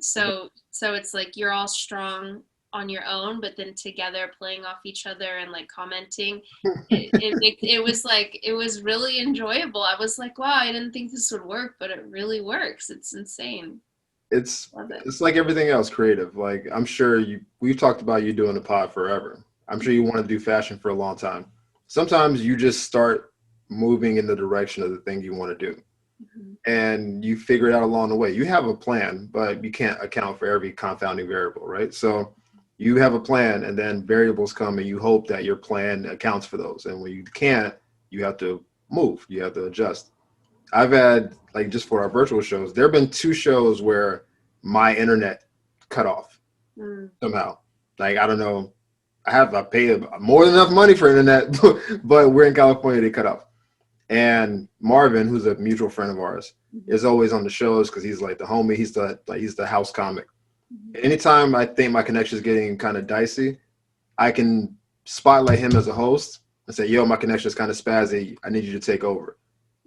So it's like you're all strong on your own, but then together playing off each other and like commenting, it was like, it was really enjoyable. I was like, wow, I didn't think this would work, but it really works. It's insane. it's Love it. it's like everything else creative. Like I'm sure we've talked about you doing the pod forever. I'm sure you wanted to do fashion for a long time. Sometimes you just start moving in the direction of the thing you want to do. Mm-hmm. And you figure it out along the way. You have a plan, but you can't account for every confounding variable, right? So You have a plan, and then variables come, and you hope that your plan accounts for those. And when you can't, you have to move. You have to adjust. I've had, like, just for our virtual shows, there have been 2 shows where my internet cut off Mm. somehow. Like, I don't know. I paid more than enough money for internet, but we're in California. They cut off. And Marvin, who's a mutual friend of ours, Mhm. is always on the shows because he's like the homie. He's the house comic. Mhm. Anytime I think my connection is getting kind of dicey, I can spotlight him as a host and say, "Yo, my connection is kind of spazzy. I need you to take over."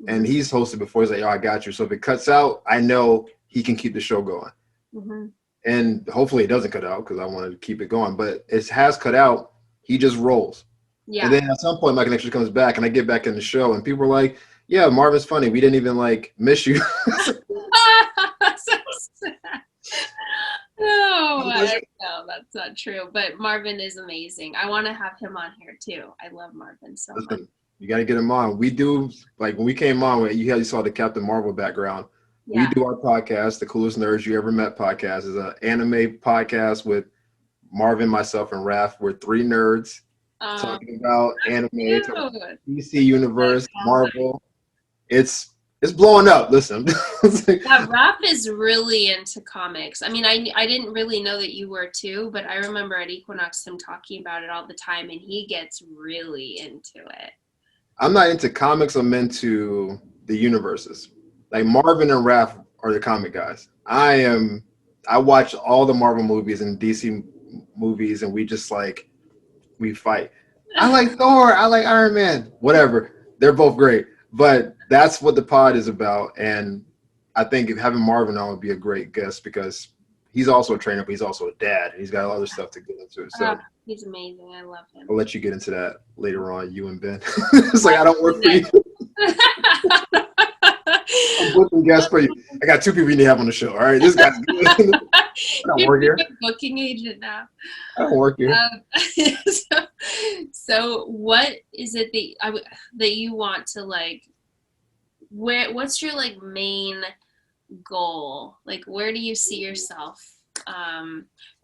And Mhm. he's hosted before. He's like, "Yo, I got you." So if it cuts out, I know he can keep the show going. Mhm. And hopefully it doesn't cut out because I want to keep it going. But it has cut out. He just rolls. And Yeah. then at some point, my connection comes back, and I get back in the show, and people are like, "Yeah, Marvin's funny. We didn't even like miss you." So sad. No, I know that's not true. But Marvin is amazing. I want to have him on here too. I love Marvin so much. Listen, you got to get him on. We do, like, when we came on, you saw the Captain Marvel background. We Yeah. do our podcast, the Coolest Nerds You Ever Met podcast. Is an anime podcast with Marvin, myself, and Raph. We're 3 nerds Um, talking about anime, talking about Cute. DC universe, Marvel. It's blowing up. Listen, Yeah, Raph is really into comics. I mean, I didn't really know that you were too, but I remember at Equinox him talking about it all the time, and he gets really into it. I'm not into comics. I'm into the universes. Like Marvin and Raph are the comic guys. I am. I watch all the Marvel movies and DC movies, and we just like we fight. I like Thor. I like Iron Man. Whatever. They're both great. But that's what the pod is about. And I think having Marvin on would be a great guest because he's also a trainer, but he's also a dad, and he's got other stuff to get into. So He's amazing. I love him. I'll let you get into that later on, you and Ben. It's like I don't work for you. I'm booking guests for you. I got 2 people you need to have on the show. All right, this guy's good. I don't You're work here. a booking agent now. I don't work here. So, so what is it that you want to like? What's your like main goal? Like, where do you see yourself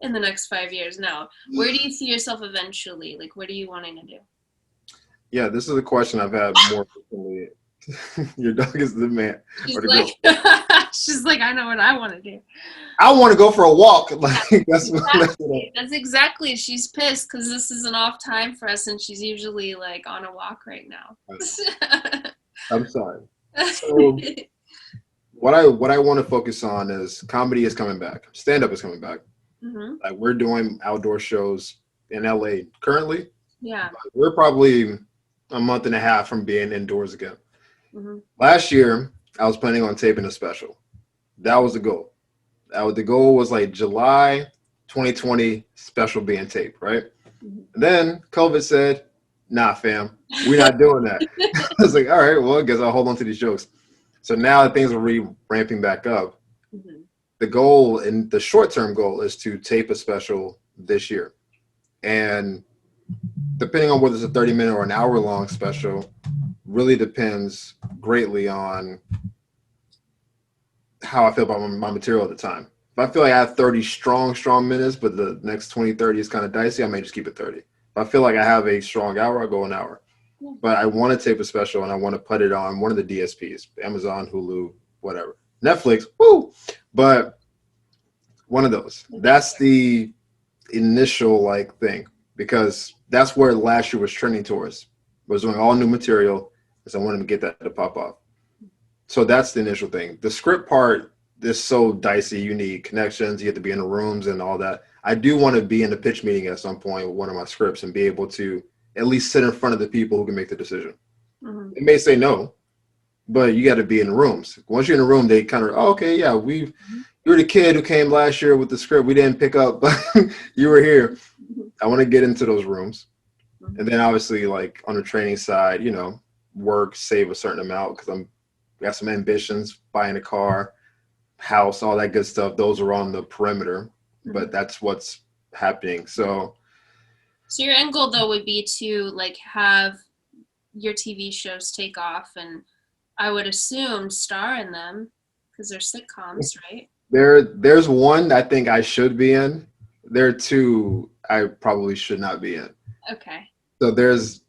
in the next 5 years? Now, where do you see yourself eventually? Like, what are you wanting to do? Yeah, this is a question I've had more frequently. Your dog is the man She's or the like, girl. she's like, I know what I want to do. I want to go for a walk. Like That's exactly. She's pissed because this is an off time for us, and she's usually like on a walk right now. I'm sorry. So what I want to focus on is comedy is coming back. Stand up is coming back. Hmm. Like we're doing outdoor shows in LA currently. Yeah. We're probably a month and a half from being indoors again. Hmm. Last year, I was planning on taping a special. That was the goal. The goal was like July 2020 special being taped, right? Hmm. And then COVID said, "Nah, fam, we're not doing that." I was like, "All right, well, I guess I'll hold on to these jokes." So now that things are ramping back up, Hmm. the goal and the short-term goal is to tape a special this year. And depending on whether it's a 30-minute or an hour-long special, really depends greatly on how I feel about my material at the time. If I feel like I have 30 strong minutes, but the next 20, 30 is kind of dicey, I may just keep it 30. If I feel like I have a strong hour, I'll go an hour. Yeah. But I want to tape a special and I want to put it on one of the DSPs, Amazon, Hulu, whatever. Netflix, woo! But one of those. That's the initial like thing because that's where last year was trending towards. I was doing all new material because I wanted to get that to pop off. So that's the initial thing. The script part is so dicey. You need connections. You have to be in the rooms and all that. I do want to be in the pitch meeting at some point with one of my scripts and be able to at least sit in front of the people who can make the decision. Hmm. They may say no, but you got to be in the rooms. Once you're in the room, they kind of, oh, okay, yeah, you're the kid who came last year with the script. We didn't pick up, but you were here. I want to get into those rooms. And then obviously like on the training side, work, save a certain amount because I'm got some ambitions, buying a car, house, all that good stuff. Those are on the perimeter, but that's what's happening. So your end goal though would be to like have your TV shows take off, and I would assume star in them because they're sitcoms, right? there's one I think I should be in. There are two I probably should not be in. Okay. So there's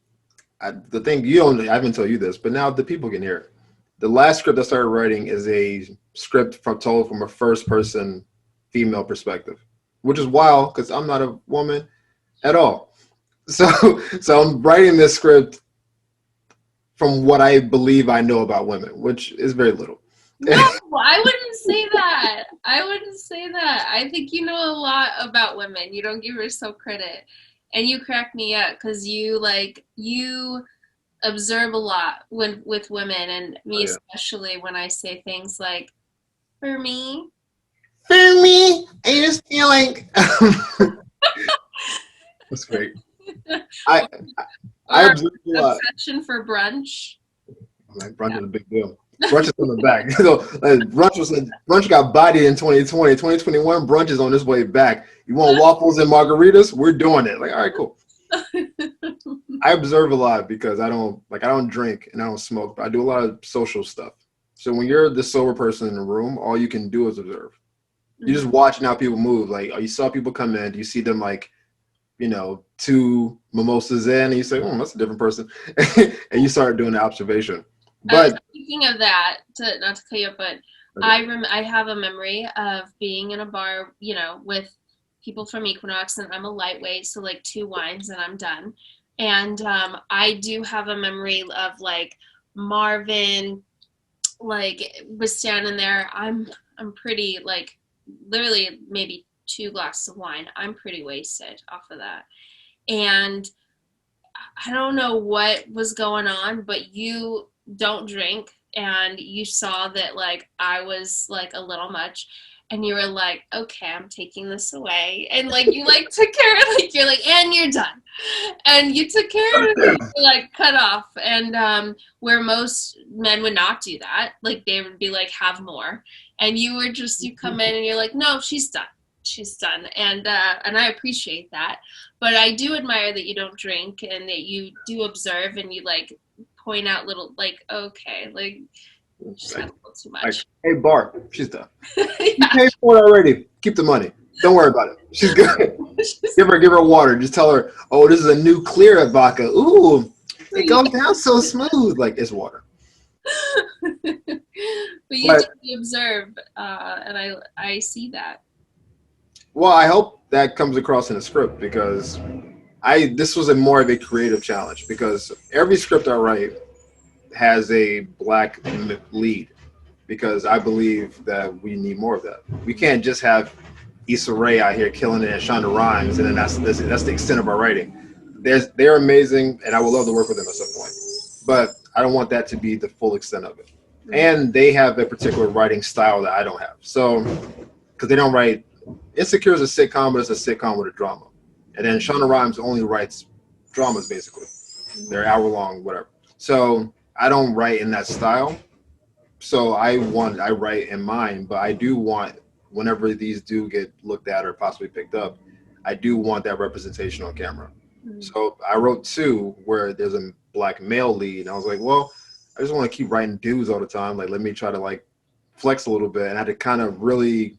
the thing you don't. I haven't told you this, but now the people can hear it. The last script I started writing is a script told from a first person female perspective, which is wild because I'm not a woman at all. So so I'm writing this script from what I believe I know about women, which is very little. No, I wouldn't say that. I wouldn't say that. I think you know a lot about women. You don't give yourself credit. And you crack me up because you observe a lot with women and Oh me yeah. especially when I say things like, for me. For me, I just feel like that's great. I I Or observe a lot. obsession for brunch. Like brunch is a big deal. Brunch is coming back. So brunch got bodied in 2020. 2021 brunch is on its way back. You want waffles and margaritas? We're doing it. Like, all right, cool. I observe a lot because I don't drink and I don't smoke, but I do a lot of social stuff. So when you're the sober person in the room, all you can do is observe. You just watching how people move. Like, you saw people come in, you see them like, two mimosas in, and you say, "Oh, that's a different person," and you start doing the observation. I was But thinking of that, not to cut you up, but okay. I have a memory of being in a bar, with people from Equinox, and I'm a lightweight, so like two wines and I'm done. And I do have a memory of like Marvin, like was standing there. I'm pretty like literally maybe two glasses of wine. I'm pretty wasted off of that, and I don't know what was going on, but you don't drink and you saw that like I was like a little much and you were like, okay, I'm taking this away. And like you like took care of like you're like, and you're done. And you took care of it, you like cut off. And where most men would not do that, like they would be like, have more. And you were just you come in and you're like, no, she's done. She's done. And I appreciate that, but I do admire that you don't drink and that you do observe and you like point out little like okay, like just had a little too Like, much. hey Bart, she's done. You Yeah. paid for it already. Keep the money. Don't worry about it. She's good. Give her water. Just tell her, oh, this is a new clear vodka. Ooh, it goes down so smooth. Like it's water. But you But do observe, and I see that. well, I hope that comes across in the script because I this was a more of a creative challenge because every script I write has a black lead because I believe that we need more of that. We can't just have Issa Rae out here killing it and Shonda Rhimes, and then that's the extent of our writing. They're amazing, and I would love to work with them at some point. But I don't want that to be the full extent of it. And they have a particular writing style that I don't have. So, because they don't write, Insecure is a sitcom, but it's a sitcom with a drama. And then Shonda Rhimes only writes dramas, basically. They're hour long, whatever. So I don't write in that style. So I write in mine, but I do want whenever these do get looked at or possibly picked up, I do want that representation on camera. So I wrote two where there's a black male lead, and I was like, well, I just want to keep writing dudes all the time. Like, let me try to like flex a little bit, and I had to kind of really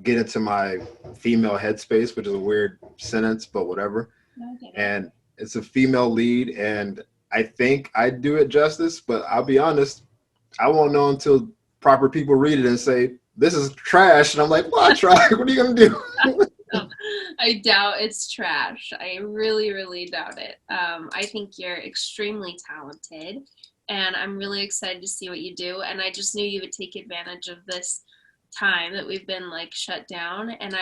get into my female headspace, which is a weird sentence, but whatever. Okay. And it's a female lead, and I think I do it justice, but I'll be honest, I won't know until proper people read it and say, this is trash. And I'm like, well, I tried. What are you going to do? I doubt it's trash. I really, really doubt it. I think you're extremely talented, and I'm really excited to see what you do. And I just knew you would take advantage of this time that we've been like shut down. And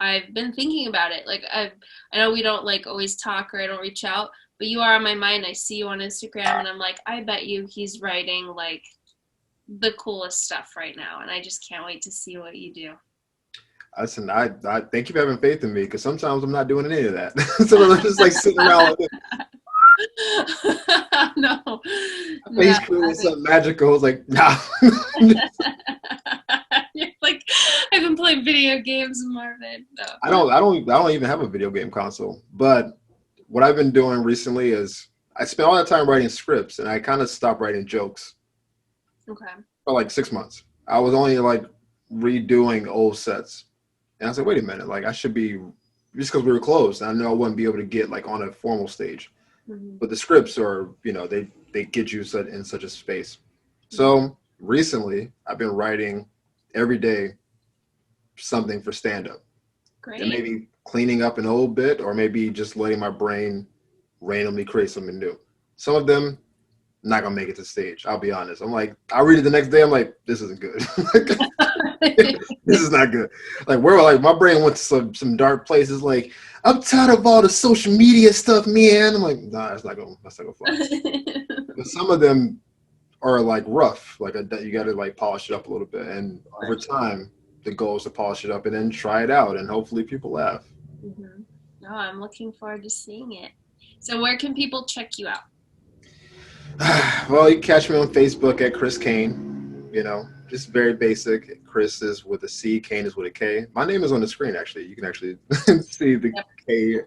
I've been thinking about it. Like I know we don't like always talk or I don't reach out, but you are on my mind. I see you on Instagram, and I'm like, I bet you he's writing like the coolest stuff right now, and I just can't wait to see what you do. Listen, I thank you for having faith in me because sometimes I'm not doing any of that. So I'm just like sitting around like, No, he's no, creating something magical. It's like, nah. you're like, I've been playing video games, Marvin. No. I don't even have a video game console. But what I've been doing recently is I spent all that time writing scripts, and I kind of stopped writing jokes Okay. for like 6 months. I was only like redoing old sets. And I said, wait a minute, like I should be just because we were close. I know I wouldn't be able to get like on a formal stage, Mm-hmm. but the scripts are, they get you in such a space. Mm-hmm. So recently, I've been writing every day something for stand up. And Great. maybe cleaning up an old bit, or maybe just letting my brain randomly create something new. Some of them not gonna make it to stage. I'll be honest. I'm like, I'll read it the next day. I'm like, this isn't good. This is not good. Like, where like my brain went to some dark places. Like, I'm tired of all the social media stuff, man. I'm like, nah, that's not gonna fly. But some of them are like rough. Like you got to like polish it up a little bit, and over time, the goal is to polish it up and then try it out, and hopefully people laugh. Mm-hmm. Oh, I'm looking forward to seeing it. So where can people check you out? Well, you can catch me on Facebook at Chris Kane. Just very basic. Chris is with a C, Kane is with a K. My name is on the screen, actually. You can actually see the Yep. K.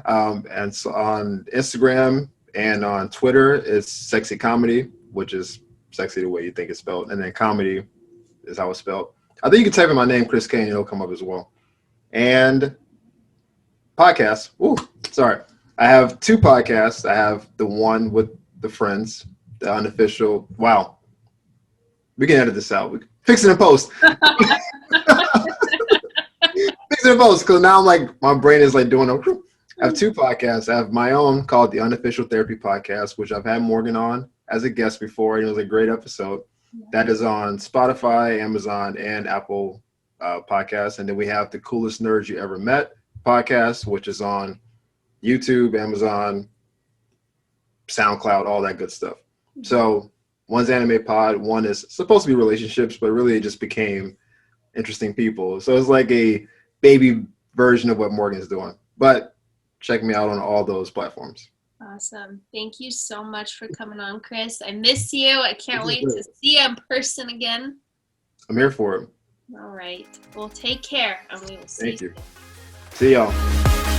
And so on Instagram and on Twitter, it's Sexy Comedy, which is sexy the way you think it's spelled. And then comedy is how it's spelled. I think you can type in my name, Chris Kane, it'll come up as well. And podcasts. Ooh, sorry. I have two podcasts. I have the one with the friends, the unofficial. Wow. We can edit this out. Fix it in post. Fix it in post, because now I'm like, my brain is like doing I have two podcasts. I have my own called the Unofficial Therapy Podcast, which I've had Morgan on as a guest before. It was a great episode. That is on Spotify, Amazon, and Apple podcasts. And then we have the Coolest Nerds You Ever Met podcast, which is on YouTube, Amazon, SoundCloud, all that good stuff. So one's anime pod, one is supposed to be relationships, but really it just became interesting people. So it's like a baby version of what Morgan's doing. But check me out on all those platforms. Awesome. Thank you so much for coming on, Chris. I miss you. I can't wait to see you in person again. I'm here for it. All right. Well, take care, and we will see you. Thank you. See y'all.